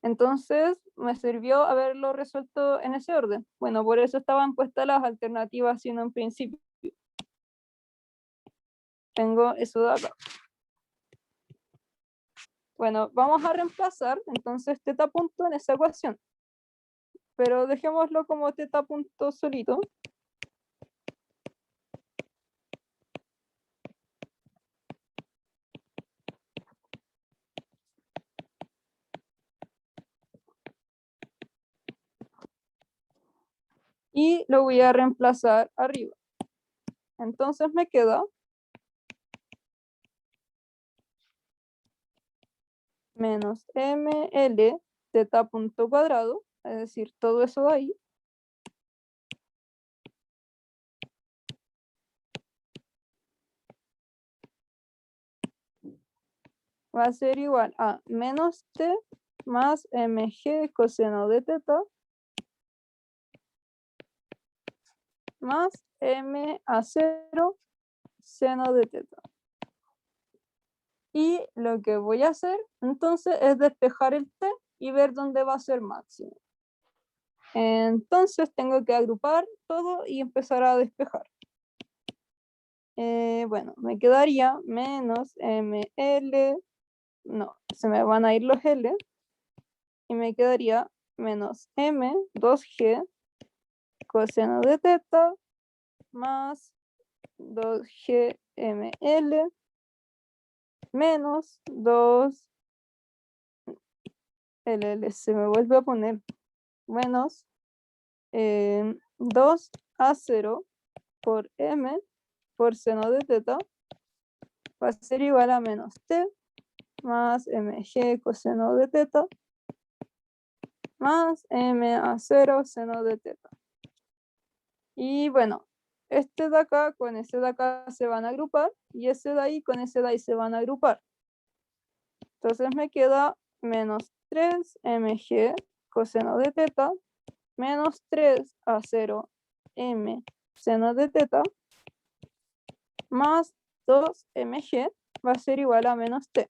Entonces, me sirvió haberlo resuelto en ese orden. Bueno, por eso estaban puestas las alternativas, sino en principio. Tengo eso de acá. Bueno, vamos a reemplazar entonces teta punto en esa ecuación. Pero dejémoslo como teta punto solito. Y lo voy a reemplazar arriba. Entonces me queda menos ml teta punto cuadrado, es decir, todo eso de ahí, va a ser igual a menos t más mg coseno de teta más m a 0 seno de teta. Y lo que voy a hacer entonces es despejar el t y ver dónde va a ser máximo. Entonces tengo que agrupar todo y empezar a despejar. Bueno, me quedaría menos ml, no, se me van a ir los L, y me quedaría menos m 2g coseno de teta más 2g ml menos 2 LL, se me vuelve a poner menos 2 a 0 por m por seno de teta va a ser igual a menos t más mg coseno de teta más m a 0 seno de teta. Y bueno, este de acá con ese de acá se van a agrupar y ese de ahí con ese de ahí se van a agrupar. Entonces me queda menos 3 mg coseno de teta menos 3 a 0 m seno de teta más 2 mg va a ser igual a menos t.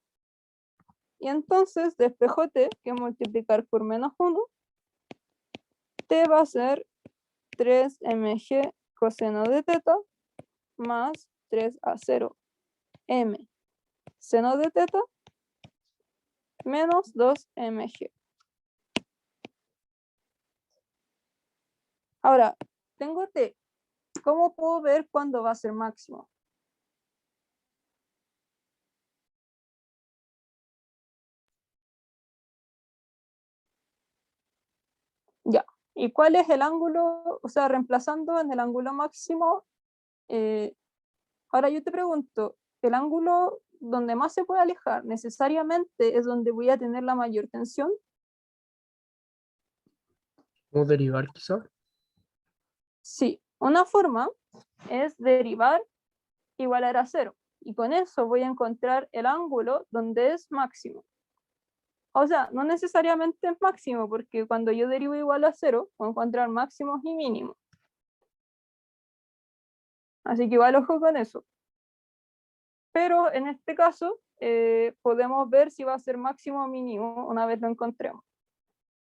Y entonces despejo t, que multiplicar por menos 1, t va a ser 3 mg coseno de teta más 3 a 0 m seno de teta menos 2 mg. Ahora, tengo t. ¿Cómo puedo ver cuándo va a ser máximo? Ya. ¿Y cuál es el ángulo? O sea, reemplazando en el ángulo máximo. Ahora yo te pregunto, ¿el ángulo donde más se puede alejar necesariamente es donde voy a tener la mayor tensión? ¿Cómo derivar quizá? Sí. Una forma es derivar igualar a 0. y con eso voy a encontrar el ángulo donde es máximo. O sea, no necesariamente es máximo, porque cuando yo derivo igual a 0, voy a encontrar máximos y mínimos. Así que igual ojo con eso. Pero en este caso, podemos ver si va a ser máximo o mínimo una vez lo encontremos.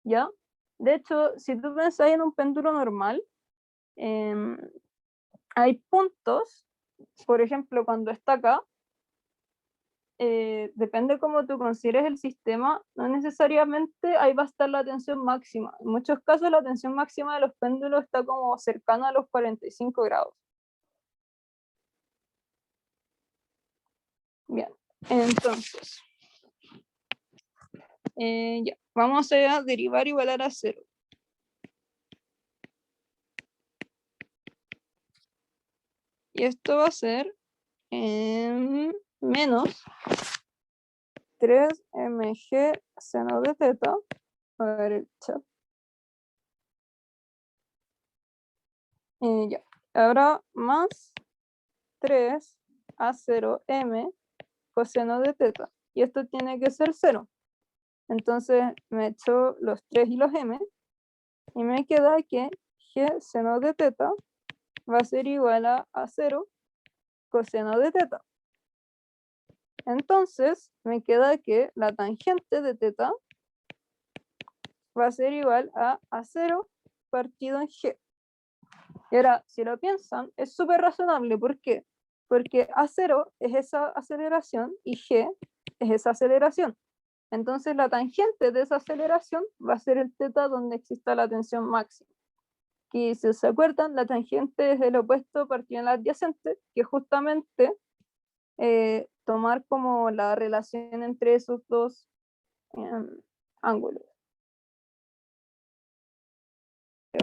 ¿Ya? De hecho, si tú pensás en un péndulo normal, hay puntos, por ejemplo, cuando está acá, depende cómo tú consideres el sistema, no necesariamente ahí va a estar la tensión máxima. En muchos casos la tensión máxima de los péndulos está como cercana a los 45 grados. Bien, entonces, ya, vamos a derivar igualar a 0. Y esto va a ser menos 3mg seno de teta. A ver el chat. Ya. Ahora más 3a0m coseno de teta. Y esto tiene que ser 0. Entonces me echo los 3 y los m. Y me queda que g seno de teta va a ser igual a 0 coseno de teta. Entonces me queda que la tangente de teta va a ser igual a 0 partido en g. Y ahora, si lo piensan, es súper razonable. ¿Por qué? Porque A0 es esa aceleración y G es esa aceleración. Entonces la tangente de esa aceleración va a ser el teta donde exista la tensión máxima. Y si se acuerdan, la tangente es el opuesto partido en la adyacente, que justamente tomar como la relación entre esos dos ángulos.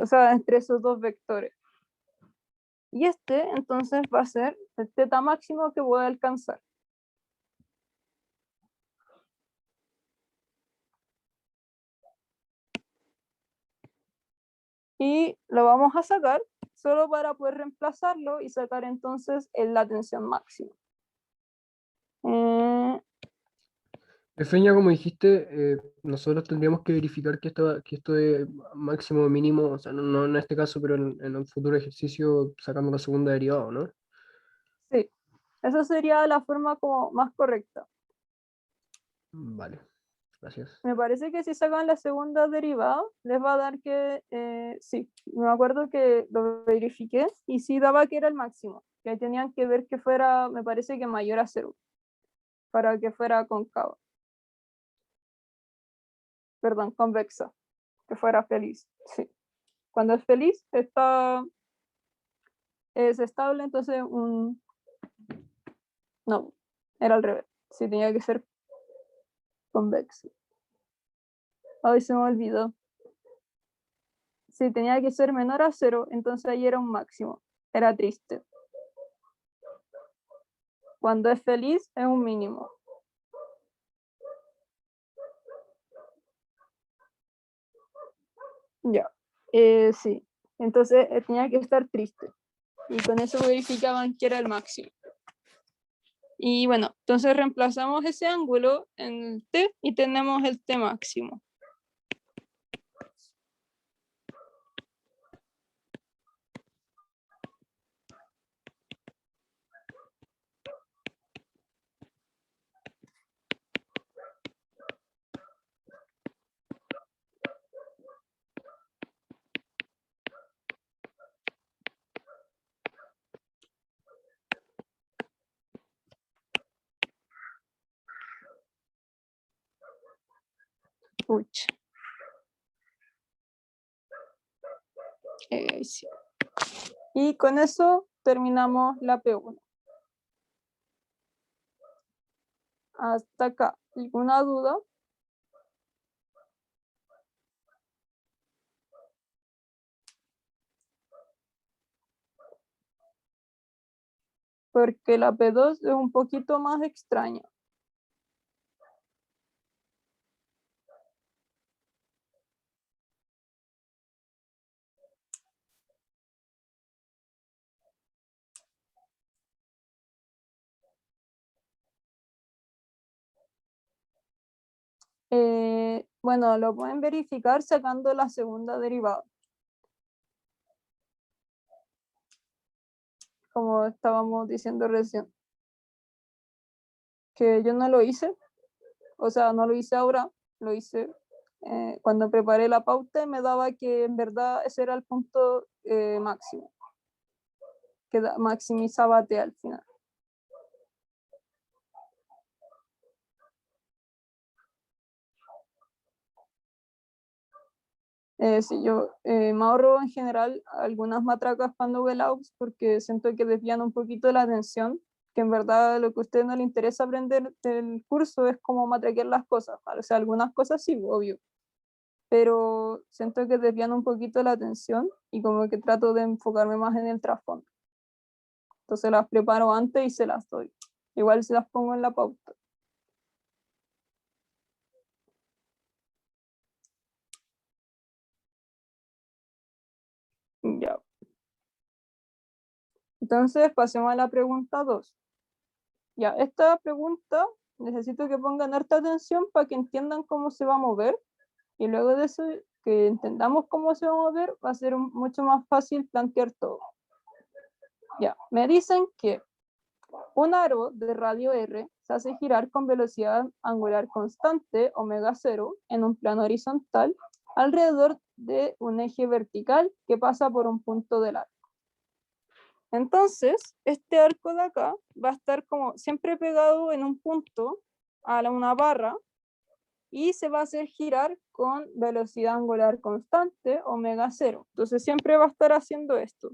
O sea, entre esos dos vectores. Y este entonces va a ser el teta máximo que voy a alcanzar. Y lo vamos a sacar solo para poder reemplazarlo y sacar entonces la tensión máxima. Feña, como dijiste, nosotros tendríamos que verificar que esto de máximo o mínimo, o sea, no en este caso, pero en un futuro ejercicio sacamos la segunda derivada, ¿no? Sí, esa sería la forma como más correcta. Vale, gracias. Me parece que si sacan la segunda derivada, les va a dar que, sí, me acuerdo que lo verifiqué y sí daba que era el máximo, que tenían que ver que fuera, me parece que mayor a 0, para que fuera cóncavo. Perdón, convexa, que fuera feliz, sí. Cuando es feliz, es estable, entonces no, era al revés, sí tenía que ser convexo. Ay, se me olvidó. Sí, tenía que ser menor a 0, entonces ahí era un máximo. Era triste. Cuando es feliz, es un mínimo. Ya. Sí. Entonces tenía que estar triste. Y con eso verificaban que era el máximo. Y bueno, entonces reemplazamos ese ángulo en el t y tenemos el t máximo. Uch. Sí. Y con eso terminamos la P1. Hasta acá. ¿Alguna duda? Porque la P2 es un poquito más extraña. Bueno, lo pueden verificar sacando la segunda derivada. Como estábamos diciendo recién. Que yo no lo hice, o sea, no lo hice ahora, lo hice cuando preparé la pauta y me daba que en verdad ese era el punto máximo, que maximizaba T al final. Sí, yo me ahorro en general algunas matracas cuando veo Laux porque siento que desvían un poquito la atención, que en verdad lo que a usted no le interesa aprender del curso es cómo matraquear las cosas, o sea, algunas cosas sí, obvio, pero siento que desvían un poquito la atención y como que trato de enfocarme más en el trasfondo. Entonces las preparo antes y se las doy. Igual se las pongo en la pauta. Ya. Entonces pasemos a la pregunta 2. Ya, esta pregunta necesito que pongan harta atención para que entiendan cómo se va a mover y luego de eso que entendamos cómo se va a mover va a ser mucho más fácil plantear todo. Ya, me dicen que un aro de radio R se hace girar con velocidad angular constante, omega 0, en un plano horizontal, alrededor de un eje vertical que pasa por un punto del arco. Entonces, este arco de acá va a estar como siempre pegado en un punto a una barra y se va a hacer girar con velocidad angular constante, omega 0. Entonces, siempre va a estar haciendo esto.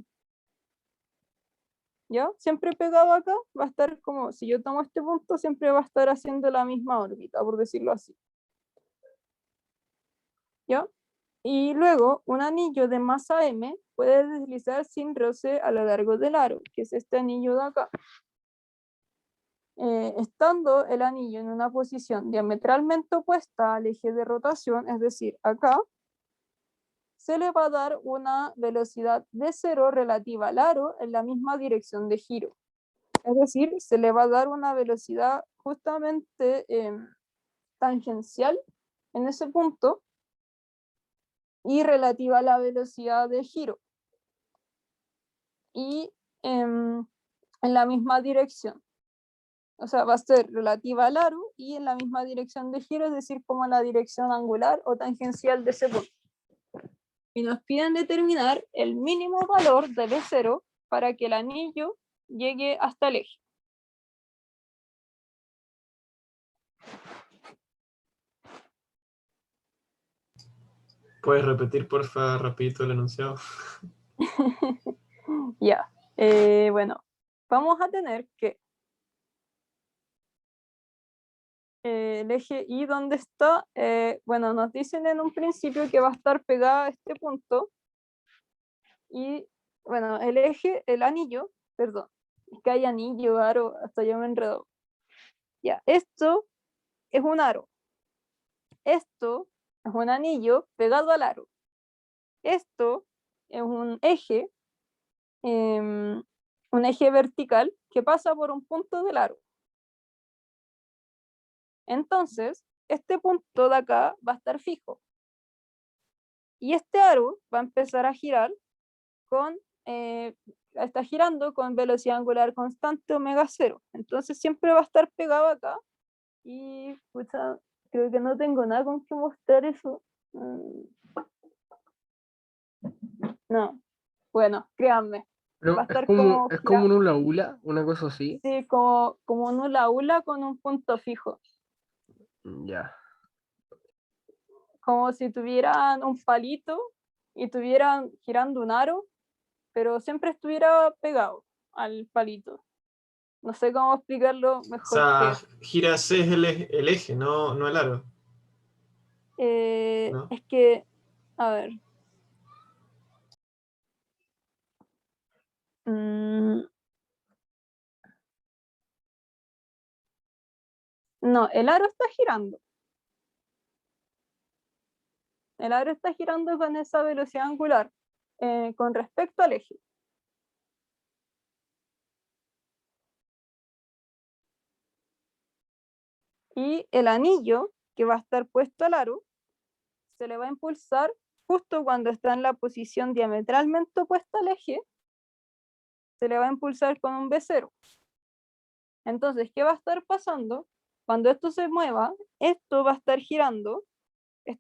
¿Ya? Siempre pegado acá va a estar como, si yo tomo este punto, siempre va a estar haciendo la misma órbita, por decirlo así. ¿Ya? Y luego, un anillo de masa m puede deslizar sin roce a lo largo del aro, que es este anillo de acá. Estando el anillo en una posición diametralmente opuesta al eje de rotación, es decir, acá, se le va a dar una velocidad de 0 relativa al aro en la misma dirección de giro. Es decir, se le va a dar una velocidad justamente tangencial en ese punto y relativa a la velocidad de giro. Y en la misma dirección. O sea, va a ser relativa al aro y en la misma dirección de giro, es decir, como la dirección angular o tangencial de ese punto. Y nos piden determinar el mínimo valor de B0 para que el anillo llegue hasta el eje. ¿Puedes repetir, porfa, rapidito el enunciado? Ya, bueno, vamos a tener que el eje Y, ¿dónde está? Bueno, nos dicen en un principio que va a estar pegada a este punto. Y bueno, el eje, el anillo, perdón, es que hay anillo, aro, hasta yo me enredo. Ya, esto es un aro. Esto es un anillo pegado al aro. Esto es un eje vertical que pasa por un punto del aro. Entonces, este punto de acá va a estar fijo. Y este aro va a empezar a girar está girando con velocidad angular constante omega 0. Entonces siempre va a estar pegado acá. Y pucha, creo que no tengo nada con que mostrar eso. No. Bueno, créanme. Va a Pero estar como es como girando. un hula hula, una cosa así. Sí, como un hula hula con un punto fijo. Ya. Como si tuvieran un palito y estuvieran girando un aro, pero siempre estuviera pegado al palito. No sé cómo explicarlo O mejor que sea, eso. gira C es el eje, no el aro. ¿No? Es que, a ver. No, el aro está girando. El aro está girando con esa velocidad angular con respecto al eje. Y el anillo que va a estar puesto al aro, se le va a impulsar justo cuando está en la posición diametralmente opuesta al eje, se le va a impulsar con un V0. Entonces, ¿qué va a estar pasando? Cuando esto se mueva, esto va a estar girando,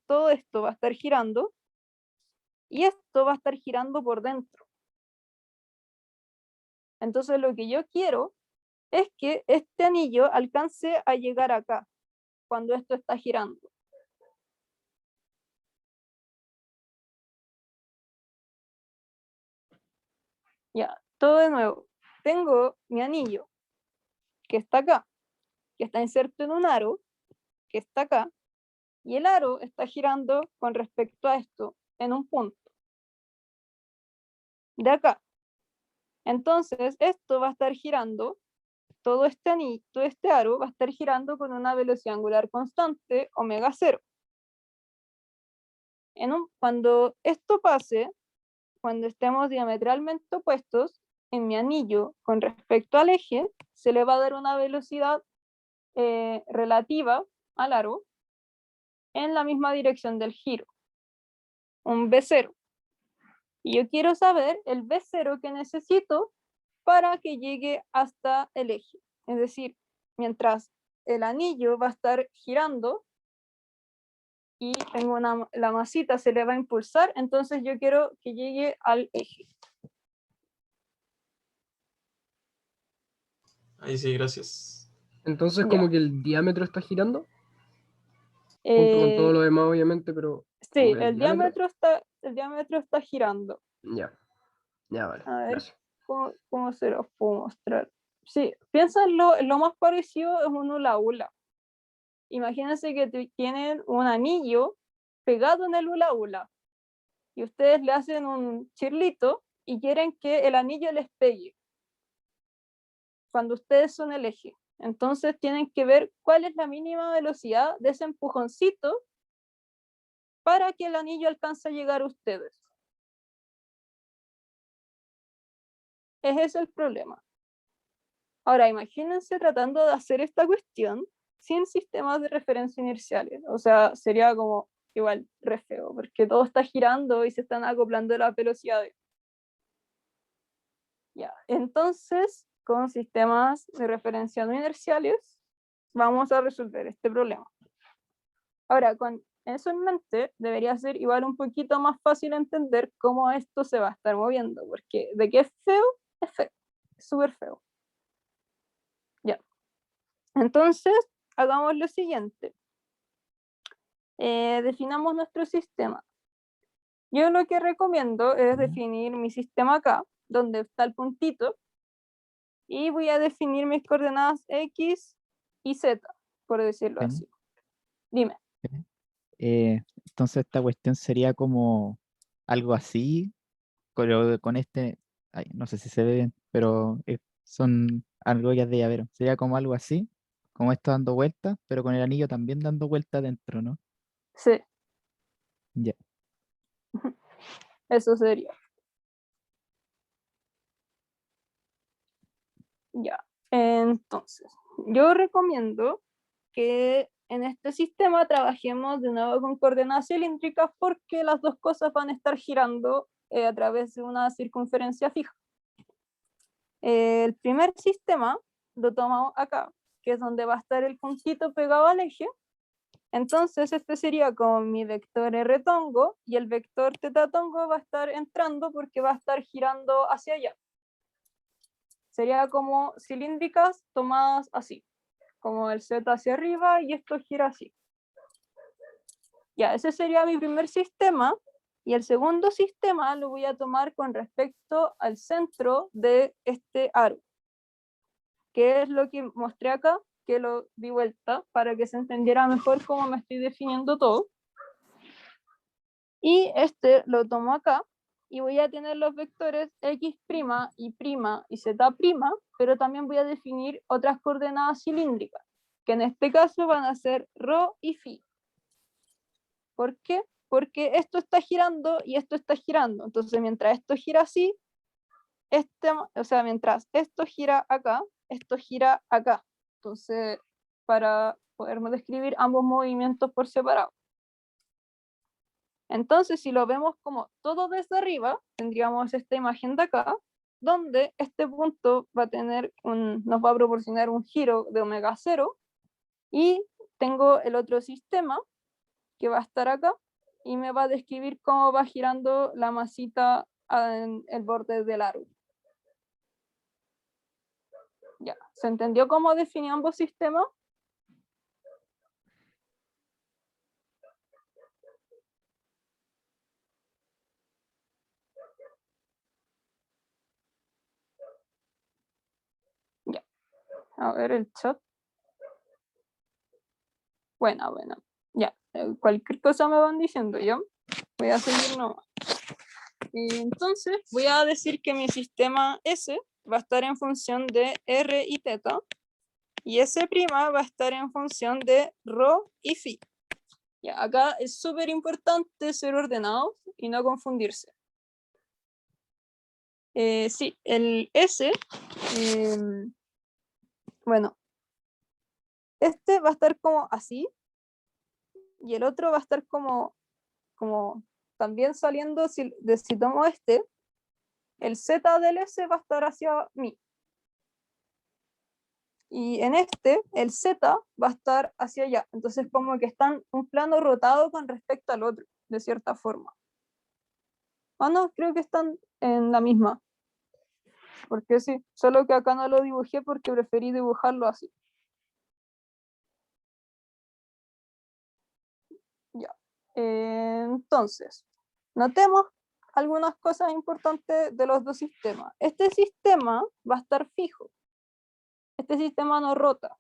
todo esto va a estar girando, y esto va a estar girando por dentro. Entonces, lo que yo quiero es que este anillo alcance a llegar acá, cuando esto está girando. Ya, todo de nuevo. Tengo mi anillo, que está acá, que está inserto en un aro, que está acá, y el aro está girando con respecto a esto, en un punto. De acá. Entonces, esto va a estar girando, todo este anillo, todo este aro va a estar girando con una velocidad angular constante, omega 0. Cuando esto pase, cuando estemos diametralmente opuestos, en mi anillo con respecto al eje, se le va a dar una velocidad relativa al aro en la misma dirección del giro, un V0. Y yo quiero saber el V0 que necesito para que llegue hasta el eje. Es decir, mientras el anillo va a estar girando y tengo la masita se le va a impulsar, entonces yo quiero que llegue al eje. Ahí sí, gracias. Entonces, Ya. como que el diámetro está girando, junto con todo lo demás, obviamente, pero Sí, como que el diámetro está girando. Ya, ya, vale, A ver, gracias. ¿cómo se los puedo mostrar? Sí, piénsenlo, lo más parecido es un hula hula. Imagínense que tienen un anillo pegado en el hula hula y ustedes le hacen un chirlito y quieren que el anillo les pegue cuando ustedes son el eje. Entonces tienen que ver cuál es la mínima velocidad de ese empujoncito para que el anillo alcance a llegar a ustedes. Ese es el problema. Ahora, imagínense tratando de hacer esta cuestión sin sistemas de referencia inerciales. O sea, sería como igual re feo, porque todo está girando y se están acoplando las velocidades. Ya, entonces, con sistemas de referencia no inerciales, vamos a resolver este problema. Ahora, con eso en mente, debería ser igual un poquito más fácil entender cómo esto se va a estar moviendo, porque de que es feo, es súper feo. Ya. Entonces, hagamos lo siguiente. Definamos nuestro sistema. Yo lo que recomiendo es definir mi sistema acá, donde está el puntito, y voy a definir mis coordenadas X y Z, por decirlo Sí. así. Dime. Entonces esta cuestión sería como algo así, pero con este, ay, no sé si se ve bien, pero son argollas de llavero. Sería como algo así, como esto dando vueltas, pero con el anillo también dando vueltas dentro, ¿no? Sí, Ya. eso sería. Ya. Entonces, yo recomiendo que en este sistema trabajemos de nuevo con coordenadas cilíndricas porque las dos cosas van a estar girando a través de una circunferencia fija. El primer sistema lo tomamos acá, que es donde va a estar el puntito pegado al eje. Entonces este sería como mi vector R tongo y el vector θ tongo va a estar entrando porque va a estar girando hacia allá. Sería como cilíndricas tomadas así, como el Z hacia arriba y esto gira así. Ya, ese sería mi primer sistema. Y el segundo sistema lo voy a tomar con respecto al centro de este aro, que es lo que mostré acá, que lo di vuelta para que se entendiera mejor cómo me estoy definiendo todo. Y este lo tomo acá y voy a tener los vectores X' y Z', pero también voy a definir otras coordenadas cilíndricas, que en este caso van a ser ρ y φ. ¿Por qué? Porque esto está girando y esto está girando. Entonces, mientras esto gira así, mientras esto gira acá, esto gira acá. Entonces, para poder describir ambos movimientos por separado. Entonces, si lo vemos como todo desde arriba, tendríamos esta imagen de acá, donde este punto va a tener nos va a proporcionar un giro de omega 0, y tengo el otro sistema que va a estar acá, y me va a describir cómo va girando la masita en el borde del aro. Ya, ¿se entendió cómo definí ambos sistemas? Ya, a ver el chat. Bueno, ya, cualquier cosa me van diciendo, ¿ya? Voy a seguir nomás. Entonces, voy a decir que mi sistema S va a estar en función de R y teta, y S' va a estar en función de rho y phi. Ya, acá es súper importante ser ordenados y no confundirse. Sí, el S, bueno, este va a estar como así, y el otro va a estar como también saliendo, si tomo este, el Z del S va a estar hacia mí. Y en este, el Z va a estar hacia allá. Entonces como que están un plano rotado con respecto al otro, de cierta forma. Ah, no, creo que están en la misma. Porque sí, solo que acá no lo dibujé porque preferí dibujarlo así. Ya. Entonces, notemos algunas cosas importantes de los dos sistemas. Este sistema va a estar fijo. Este sistema no rota.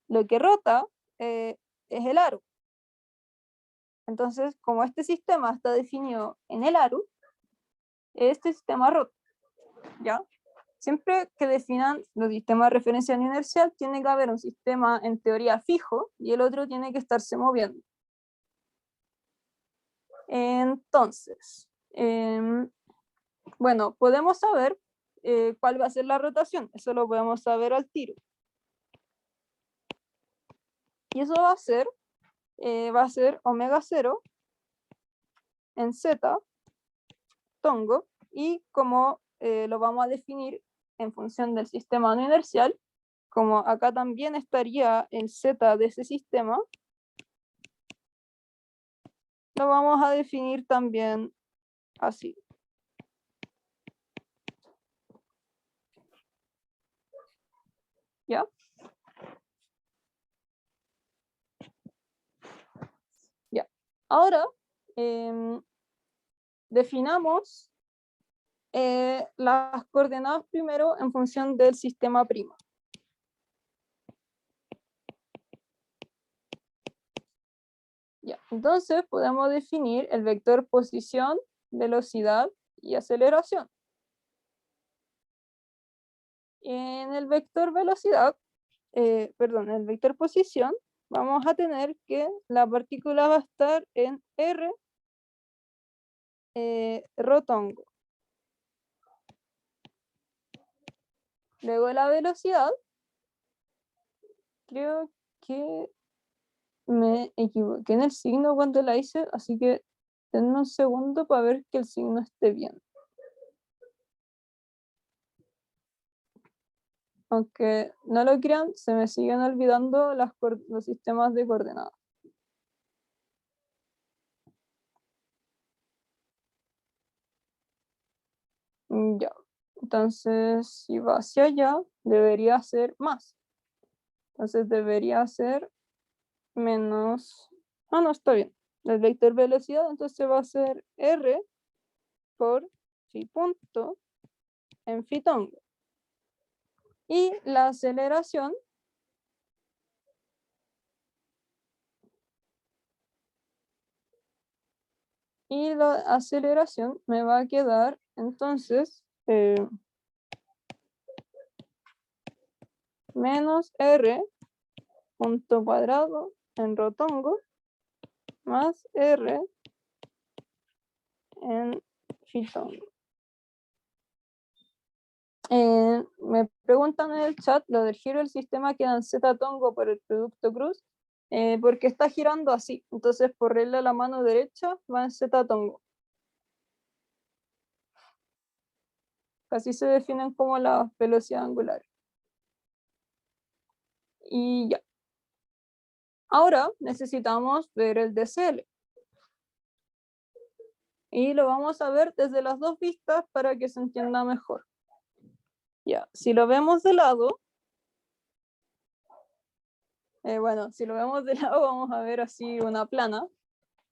Lo que rota es el aro. Entonces, como este sistema está definido en el aro, este sistema rota. ¿Ya? Siempre que definan los sistemas de referencia inercial, tiene que haber un sistema en teoría fijo y el otro tiene que estarse moviendo. Entonces, bueno, podemos saber cuál va a ser la rotación. Eso lo podemos saber al tiro. Y eso va a ser omega 0 en z, tongo, y como lo vamos a definir en función del sistema no inercial, como acá también estaría el z de ese sistema, lo vamos a definir también así. ¿Ya? Ya. Ahora, definamos las coordenadas primero en función del sistema primo. Ya, entonces podemos definir el vector posición, velocidad y aceleración. En el vector velocidad, el vector posición, vamos a tener que la partícula va a estar en R rotongo. Luego la velocidad, creo que me equivoqué en el signo cuando la hice, así que denme un segundo para ver que el signo esté bien. Aunque no lo crean, se me siguen olvidando los sistemas de coordenadas. Ya, entonces si va hacia allá, debería ser más. Entonces debería ser menos... Ah, no, está bien. El vector velocidad entonces va a ser R por phi punto en phi tongo. Y la aceleración me va a quedar entonces menos R punto cuadrado en rotongo más R en phi tongo. Me preguntan en el chat lo del giro del sistema queda en Z tongo por el producto cruz, porque está girando así. Entonces, por regla la mano derecha va en Z tongo. Así se definen como las velocidades angulares. Y ya. Ahora necesitamos ver el DCL. Y lo vamos a ver desde las dos vistas para que se entienda mejor. Ya, si lo vemos de lado, bueno, si lo vemos de lado vamos a ver así una plana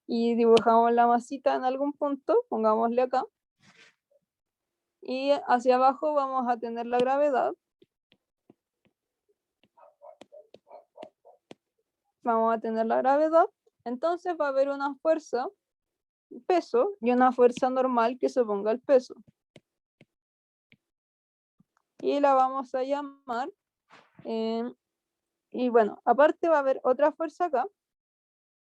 y dibujamos la masita en algún punto, pongámosle acá. Y hacia abajo vamos a tener la gravedad. Vamos a tener la gravedad. Entonces va a haber una fuerza, peso, y una fuerza normal que se ponga el peso. Y la vamos a llamar, y bueno, aparte va a haber otra fuerza acá,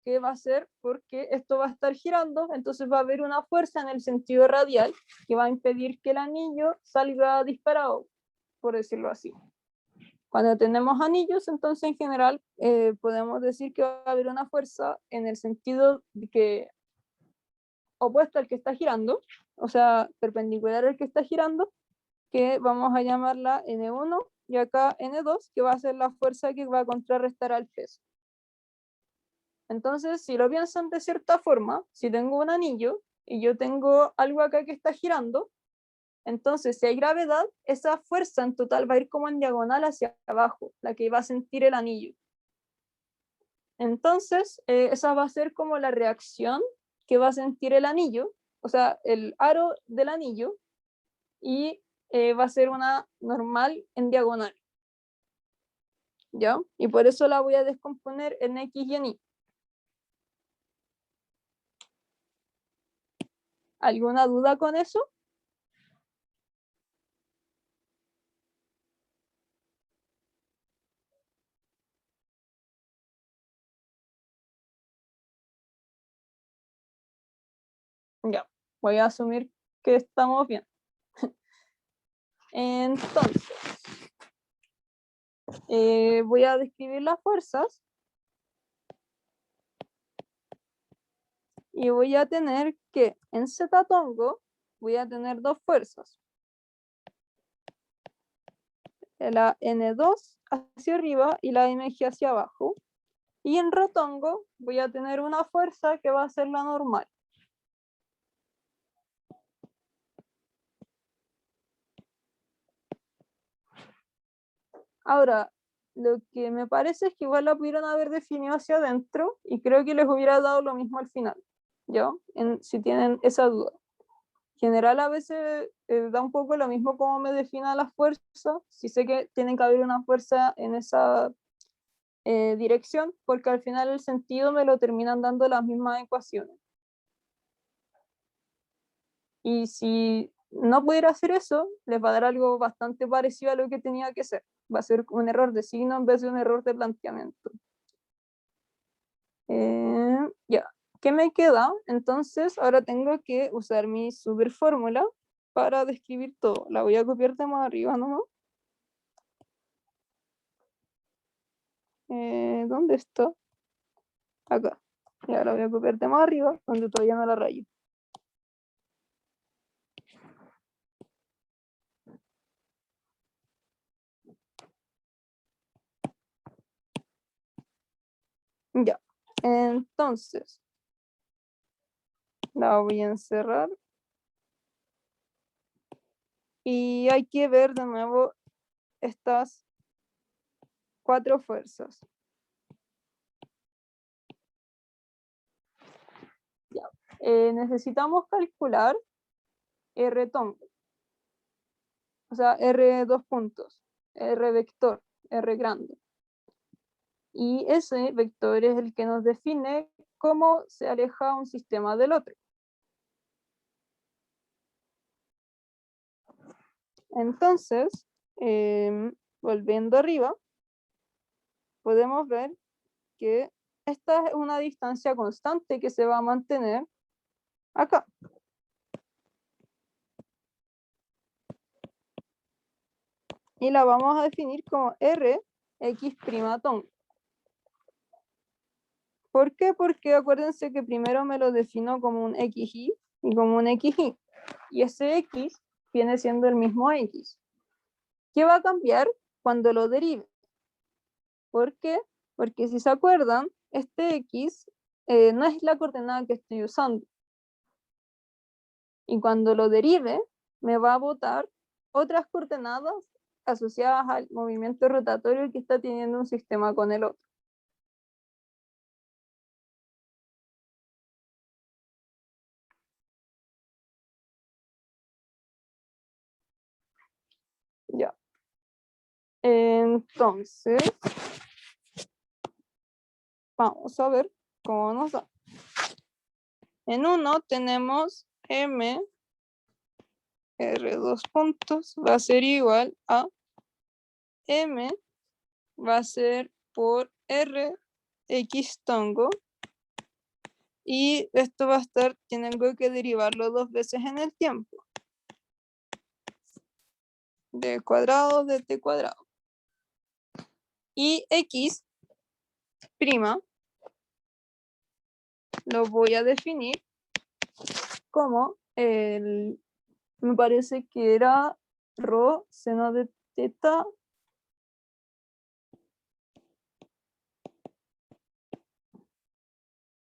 que va a ser porque esto va a estar girando, entonces va a haber una fuerza en el sentido radial que va a impedir que el anillo salga disparado, por decirlo así. Cuando tenemos anillos, entonces en general podemos decir que va a haber una fuerza en el sentido de que opuesto al que está girando, o sea, perpendicular al que está girando, que vamos a llamarla N1 y acá N2, que va a ser la fuerza que va a contrarrestar al peso. Entonces, si lo piensan de cierta forma, si tengo un anillo y yo tengo algo acá que está girando, entonces si hay gravedad, esa fuerza en total va a ir como en diagonal hacia abajo, la que va a sentir el anillo. Entonces, esa va a ser como la reacción que va a sentir el anillo, o sea, el aro del anillo, y va a ser una normal en diagonal. ¿Ya? Y por eso la voy a descomponer en X y en Y. ¿Alguna duda con eso? Ya, voy a asumir que estamos bien. Entonces, voy a describir las fuerzas y voy a tener que en Z tongo voy a tener dos fuerzas. La N2 hacia arriba y la MG hacia abajo. Y en rotongo voy a tener una fuerza que va a ser la normal. Ahora, lo que me parece es que igual la pudieron haber definido hacia adentro y creo que les hubiera dado lo mismo al final, ¿ya? Si tienen esa duda. En general a veces da un poco lo mismo como me defina la fuerza, si sé que tiene que haber una fuerza en esa dirección, porque al final el sentido me lo terminan dando las mismas ecuaciones. Y si no pudiera hacer eso, les va a dar algo bastante parecido a lo que tenía que ser. Va a ser un error de signo en vez de un error de planteamiento. Ya, ¿qué me queda? Entonces ahora tengo que usar mi super fórmula para describir todo. La voy a copiar de más arriba nomás. ¿Dónde está? Acá. Y ahora voy a copiar de más arriba, donde todavía no la rayo. Ya, entonces la voy a encerrar y hay que ver de nuevo estas cuatro fuerzas. Ya. Necesitamos calcular R tongo, o sea, R dos puntos, R vector, R grande. Y ese vector es el que nos define cómo se aleja un sistema del otro. Entonces, volviendo arriba, podemos ver que esta es una distancia constante que se va a mantener acá. y la vamos a definir como Rx' tongo. ¿Por qué? Porque acuérdense que primero me lo defino como un xy y como un xy. Y ese x viene siendo el mismo x. ¿Qué va a cambiar cuando lo derive? ¿Por qué? Porque si se acuerdan, este x no es la coordenada que estoy usando. Y cuando lo derive, me va a botar otras coordenadas asociadas al movimiento rotatorio que está teniendo un sistema con el otro. Ya. Entonces, vamos a ver cómo nos da. En uno tenemos m r dos puntos va a ser igual a m va a ser por r x tongo y esto va a estar, tengo que derivarlo 2 veces en el tiempo. D cuadrado de t cuadrado. Y x' lo voy a definir como me parece que era rho seno de teta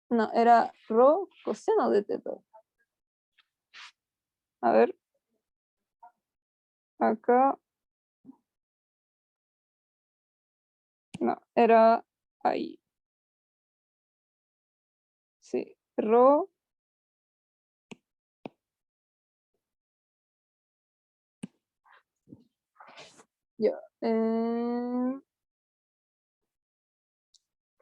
no, era rho coseno de teta. A ver. Acá. No, era ahí. Sí, rho. Ya.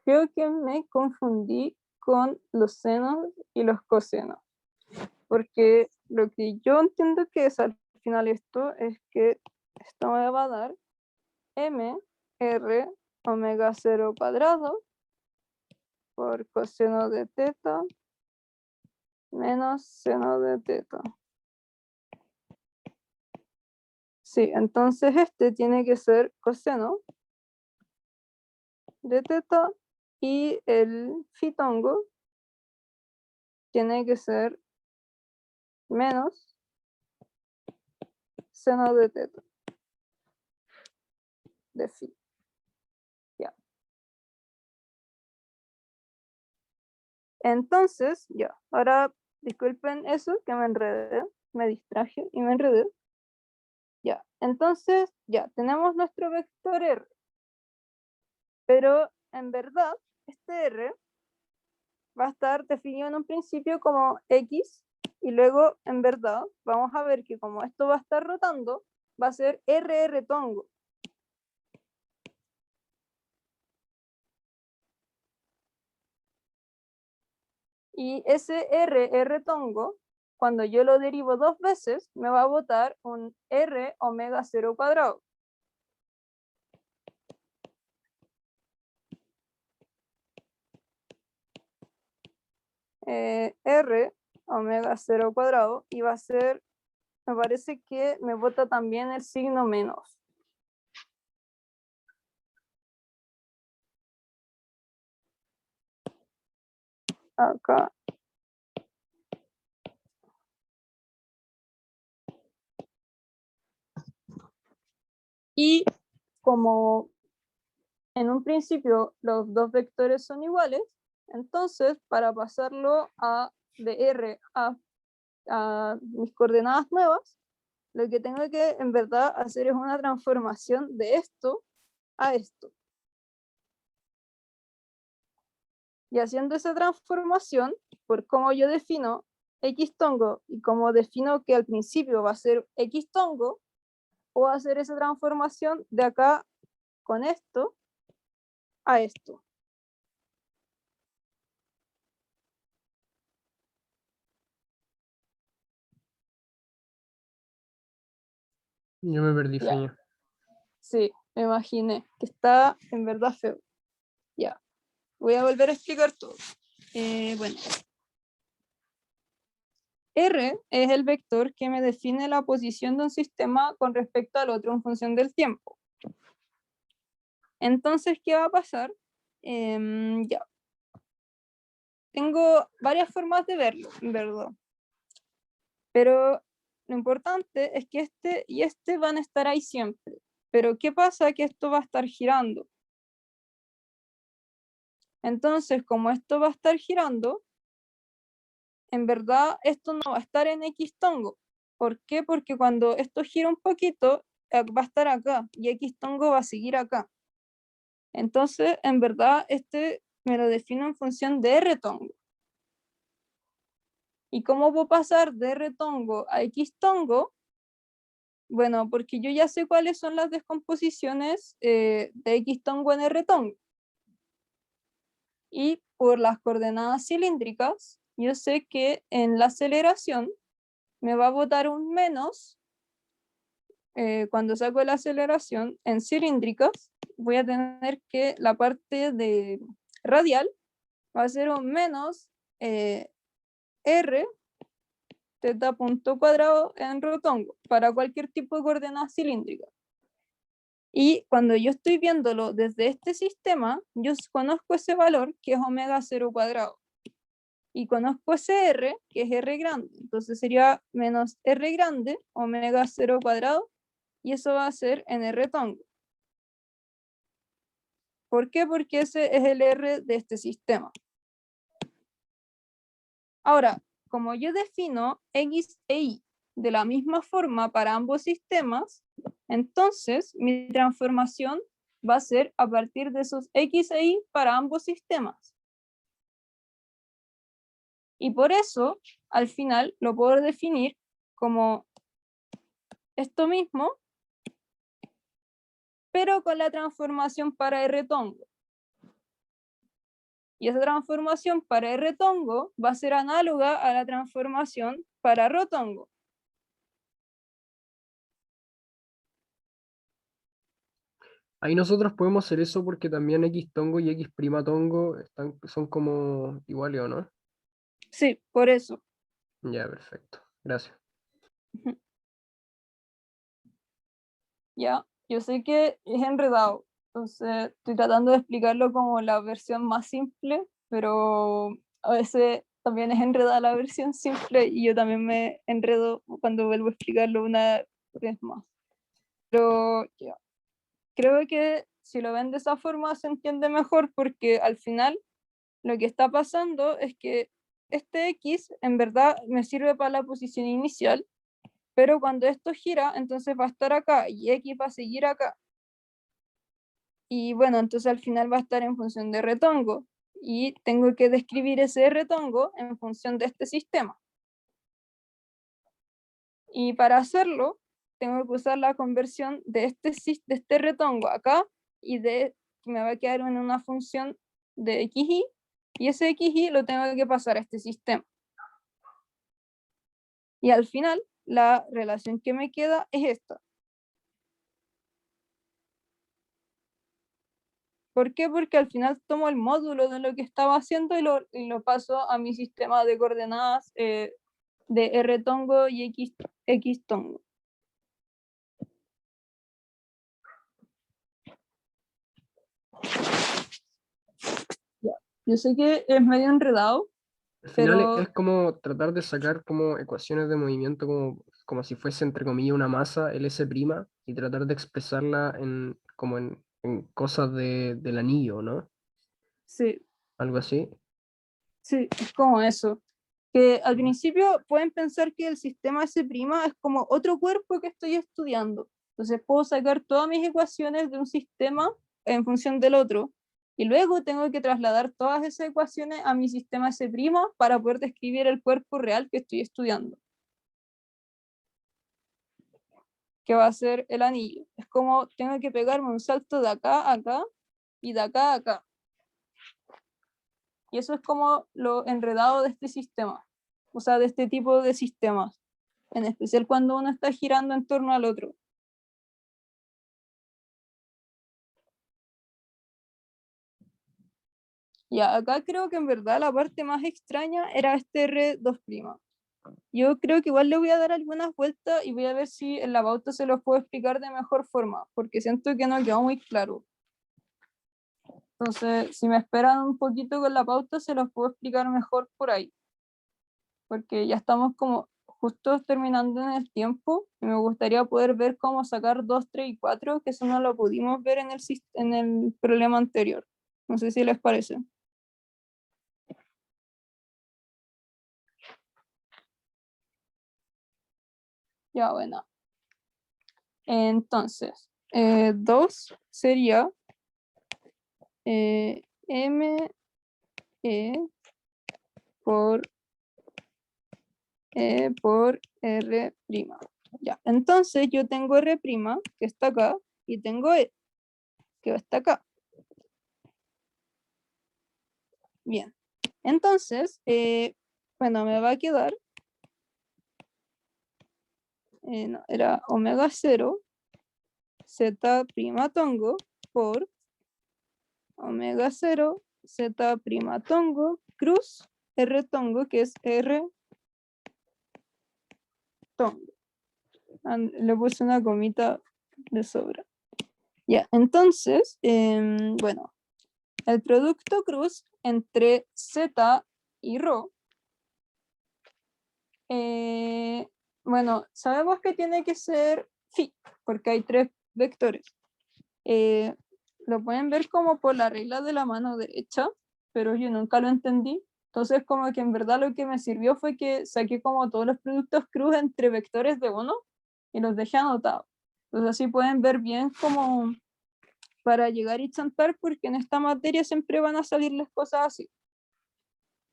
Creo que me confundí con los senos y los cosenos. Porque lo que yo entiendo que es al final esto es que esto me va a dar m r omega 0 cuadrado por coseno de teta menos seno de teta. Sí, entonces este tiene que ser coseno de teta y el fitongo tiene que ser menos seno de teta de phi. Ya. Entonces, ya, ahora disculpen eso que me enredé, me distraje y me enredé. Ya, entonces, ya, tenemos nuestro vector R. Pero en verdad, este R va a estar definido en un principio como X y luego en verdad vamos a ver que como esto va a estar rotando, va a ser RR tongo. Y ese RR tongo, cuando yo lo derivo 2 veces, me va a botar un R omega 0 cuadrado. R omega 0 cuadrado y va a ser, me parece que me bota también el signo menos. Acá. Y como en un principio los dos vectores son iguales, entonces para pasarlo de R a mis coordenadas nuevas, lo que tengo que en verdad hacer es una transformación de esto a esto. Y haciendo esa transformación, por cómo yo defino X tongo y como defino que al principio va a ser X tongo, puedo hacer esa transformación de acá con esto a esto. Yo me perdí, Ya. Feña. Sí, me imaginé que está en verdad feo. Ya, voy a volver a explicar todo. Bueno, R es el vector que me define la posición de un sistema con respecto al otro en función del tiempo. Entonces, ¿qué va a pasar? Ya. Tengo varias formas de verlo, en verdad. Pero lo importante es que este y este van a estar ahí siempre. Pero ¿qué pasa? Que esto va a estar girando. Entonces, como esto va a estar girando, en verdad esto no va a estar en X tongo. ¿Por qué? Porque cuando esto gira un poquito, va a estar acá y X tongo va a seguir acá. Entonces, en verdad, este me lo defino en función de R tongo. ¿Y cómo puedo pasar de R tongo a X tongo? Bueno, porque yo ya sé cuáles son las descomposiciones de X tongo en R tongo. Y por las coordenadas cilíndricas, yo sé que en la aceleración me va a botar un menos. Cuando saco la aceleración en cilíndricas, voy a tener que la parte de radial va a ser un menos R teta punto cuadrado en rotongo para cualquier tipo de coordenada cilíndrica. Y cuando yo estoy viéndolo desde este sistema, yo conozco ese valor que es omega 0 cuadrado. Y conozco ese R, que es R grande. Entonces sería menos R grande, omega 0 cuadrado, y eso va a ser en R tongo. ¿Por qué? Porque ese es el R de este sistema. Ahora, como yo defino X e Y de la misma forma para ambos sistemas, entonces mi transformación va a ser a partir de esos X e Y para ambos sistemas. Y por eso, al final, lo puedo definir como esto mismo, pero con la transformación para R tongo. Y esa transformación para R tongo va a ser análoga a la transformación para Rho tongo. Ahí nosotros podemos hacer eso porque también X tongo y X prima tongo son como iguales, ¿o no? Sí, por eso. Ya, perfecto. Gracias. Ya, yo sé que es enredado, entonces estoy tratando de explicarlo como la versión más simple, pero a veces también es enredada la versión simple y yo también me enredo cuando vuelvo a explicarlo una vez más. Pero ya, creo que si lo ven de esa forma se entiende mejor porque al final lo que está pasando es que este X en verdad me sirve para la posición inicial, pero cuando esto gira, entonces va a estar acá y X va a seguir acá. Y bueno, entonces al final va a estar en función de R tongo. Y tengo que describir ese R tongo en función de este sistema. Y para hacerlo, tengo que usar la conversión de este R tongo acá y que me va a quedar en una función de XY. Y ese XY lo tengo que pasar a este sistema. Y al final, la relación que me queda es esta. ¿Por qué? Porque al final tomo el módulo de lo que estaba haciendo y lo paso a mi sistema de coordenadas de R tongo y X tongo. Ya. Yo sé que es medio enredado, Al final pero es como tratar de sacar como ecuaciones de movimiento como si fuese entre comillas una masa, el S', y tratar de expresarla como en cosas del anillo, ¿no? sí, Algo así. sí, es como eso. Que al principio pueden pensar que el sistema S' es como otro cuerpo que estoy estudiando. Entonces puedo sacar todas mis ecuaciones de un sistema en función del otro. Y luego tengo que trasladar todas esas ecuaciones a mi sistema S' para poder describir el cuerpo real que estoy estudiando, que va a ser el anillo. Es como tengo que pegarme un salto de acá a acá y de acá a acá. Y eso es como lo enredado de este sistema, o sea, de este tipo de sistemas, en especial cuando uno está girando en torno al otro. Ya, acá creo que en verdad la parte más extraña era este R2'. yo creo que igual le voy a dar algunas vueltas y voy a ver si en la pauta se los puedo explicar de mejor forma, porque siento que no quedó muy claro. Entonces, si me esperan un poquito con la pauta, se los puedo explicar mejor por ahí. Porque ya estamos como justo terminando en el tiempo y me gustaría poder ver cómo sacar 2, 3 y 4, que eso no lo pudimos ver en el problema anterior. No sé si les parece. Ya, bueno. Entonces, 2 sería M por R'. Ya, entonces yo tengo R', que está acá, y tengo E, que está acá. Bien, entonces, bueno, me va a quedar, no, era omega 0, Z' tongo, por omega 0, Z' tongo, cruz, R tongo, que es R tongo. Le puse una comita de sobra. Ya, entonces, bueno, el producto cruz entre Z y ρ, bueno, sabemos que tiene que ser phi, porque hay 3 vectores. Lo pueden ver como por la regla de la mano derecha, pero yo nunca lo entendí. Entonces, como que en verdad lo que me sirvió fue que saqué como todos los productos cruz entre vectores de 1 y los dejé anotados. Entonces así pueden ver bien como para llegar y chantar, porque en esta materia siempre van a salir las cosas así.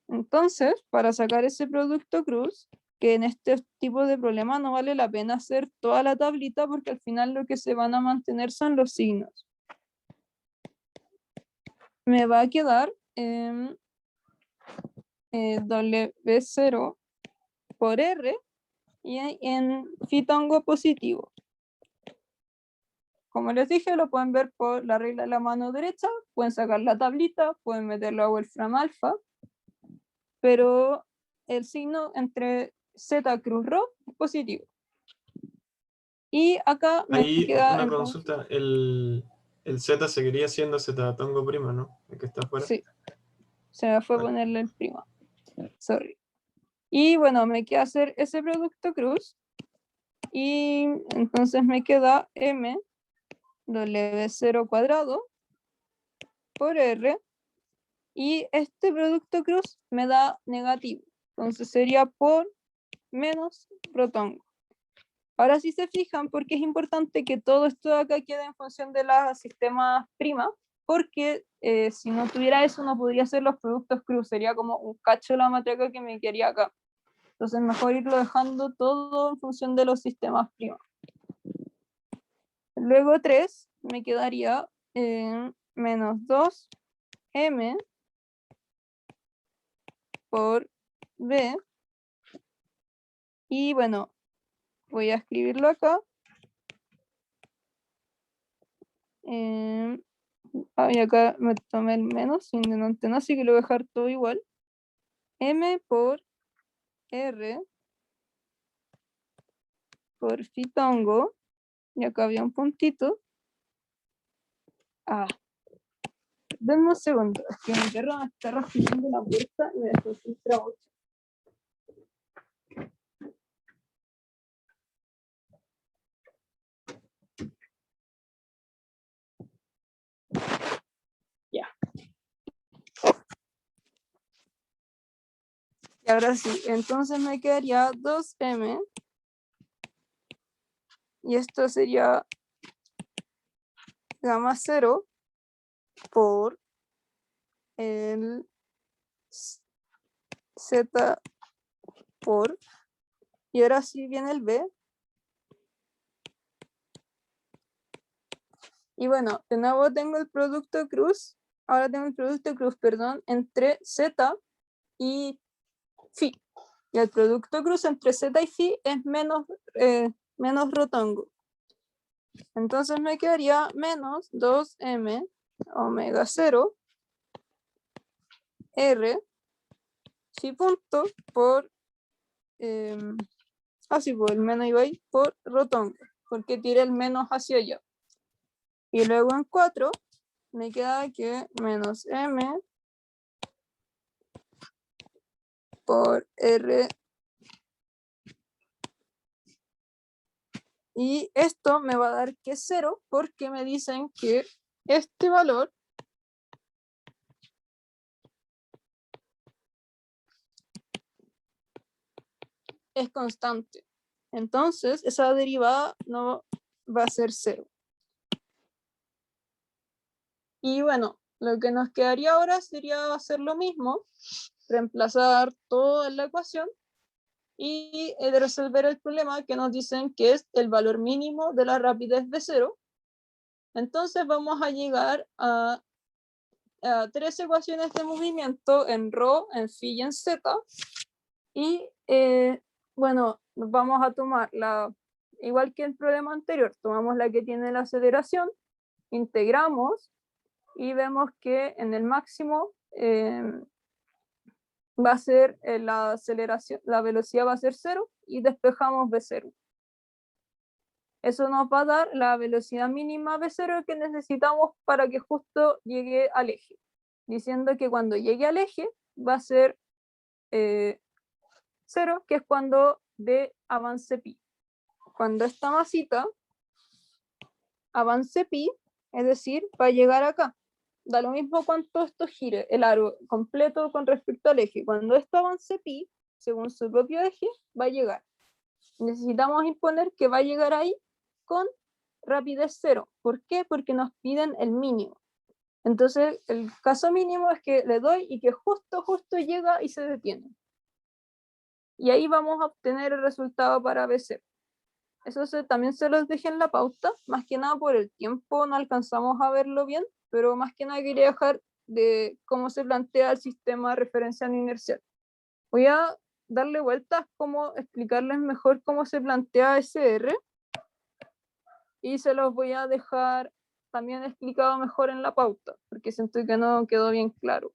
Entonces, para sacar ese producto cruz, que en este tipo de problema no vale la pena hacer toda la tablita, porque al final lo que se van a mantener son los signos. Me va a quedar W0 por R y en phi tongo positivo. Como les dije, lo pueden ver por la regla de la mano derecha, pueden sacar la tablita, pueden meterlo a Wolfram alfa, pero el signo entre Z cruz ρ es positivo. Y acá me Ahí queda una el consulta, el Z seguiría siendo Z tongo prima, ¿no? El que está afuera. Sí, se me fue Vale. ponerle el prima. Sorry. Y bueno, me queda hacer ese producto cruz. Y entonces me queda M W0 cuadrado por R. Y este producto cruz me da negativo. Entonces sería por menos rotongo. Ahora sí se fijan porque es importante que todo esto de acá quede en función de los sistemas prima, porque si no tuviera eso no podría hacer los productos cruz, sería como un cacho la matraca que me quería acá. Entonces mejor irlo dejando todo en función de los sistemas prima. Luego 3 me quedaría menos 2m por b. Y bueno, voy a escribirlo acá. Y acá me tomé el menos sin denante, así que lo voy a dejar todo igual. M por R por phi tongo. Y acá había un puntito. Denme un segundo, es que mi perro me está rasguñando la puerta y me desconcentra mucho. Ya. Y ahora sí, entonces me quedaría 2m. Y esto sería gamma 0 por el Z por, y ahora sí viene el B. Y bueno, de nuevo tengo el producto cruz, perdón, entre Z y phi. Y el producto cruz entre Z y phi es menos rotongo. Entonces me quedaría menos 2m omega 0 R phi punto por así pues el menos iba a ir por rotongo, porque tiré el menos hacia allá. Y luego en 4 me queda que menos m por r. Y esto me va a dar que 0 porque me dicen que este valor es constante. Entonces, esa derivada no va a ser 0. Y bueno, lo que nos quedaría ahora sería hacer lo mismo, reemplazar todo en la ecuación y resolver el problema que nos dicen que es el valor mínimo de la rapidez de 0. Entonces vamos a llegar a 3 ecuaciones de movimiento en ρ, en phi y en z. Y bueno, vamos a tomar igual que el problema anterior, tomamos la que tiene la aceleración, integramos y vemos que en el máximo va a ser la aceleración, la velocidad va a ser 0 y despejamos v0. Eso nos va a dar la velocidad mínima v0 que necesitamos para que justo llegue al eje, diciendo que cuando llegue al eje va a ser 0, que es cuando d avance pi. Cuando esta masita avance pi, es decir, va a llegar acá. Da lo mismo cuánto esto gire, el aro completo con respecto al eje. Cuando esto avance pi, según su propio eje, va a llegar. Necesitamos imponer que va a llegar ahí con rapidez 0. ¿Por qué? Porque nos piden el mínimo. Entonces, el caso mínimo es que le doy y que justo llega y se detiene. Y ahí vamos a obtener el resultado para BC. Eso también se los dejé en la pauta, más que nada por el tiempo no alcanzamos a verlo bien, pero más que nada quería dejar de cómo se plantea el sistema referencial inercial. Voy a darle vueltas, cómo explicarles mejor cómo se plantea SR, y se los voy a dejar también explicado mejor en la pauta, porque siento que no quedó bien claro.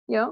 ¿Ya?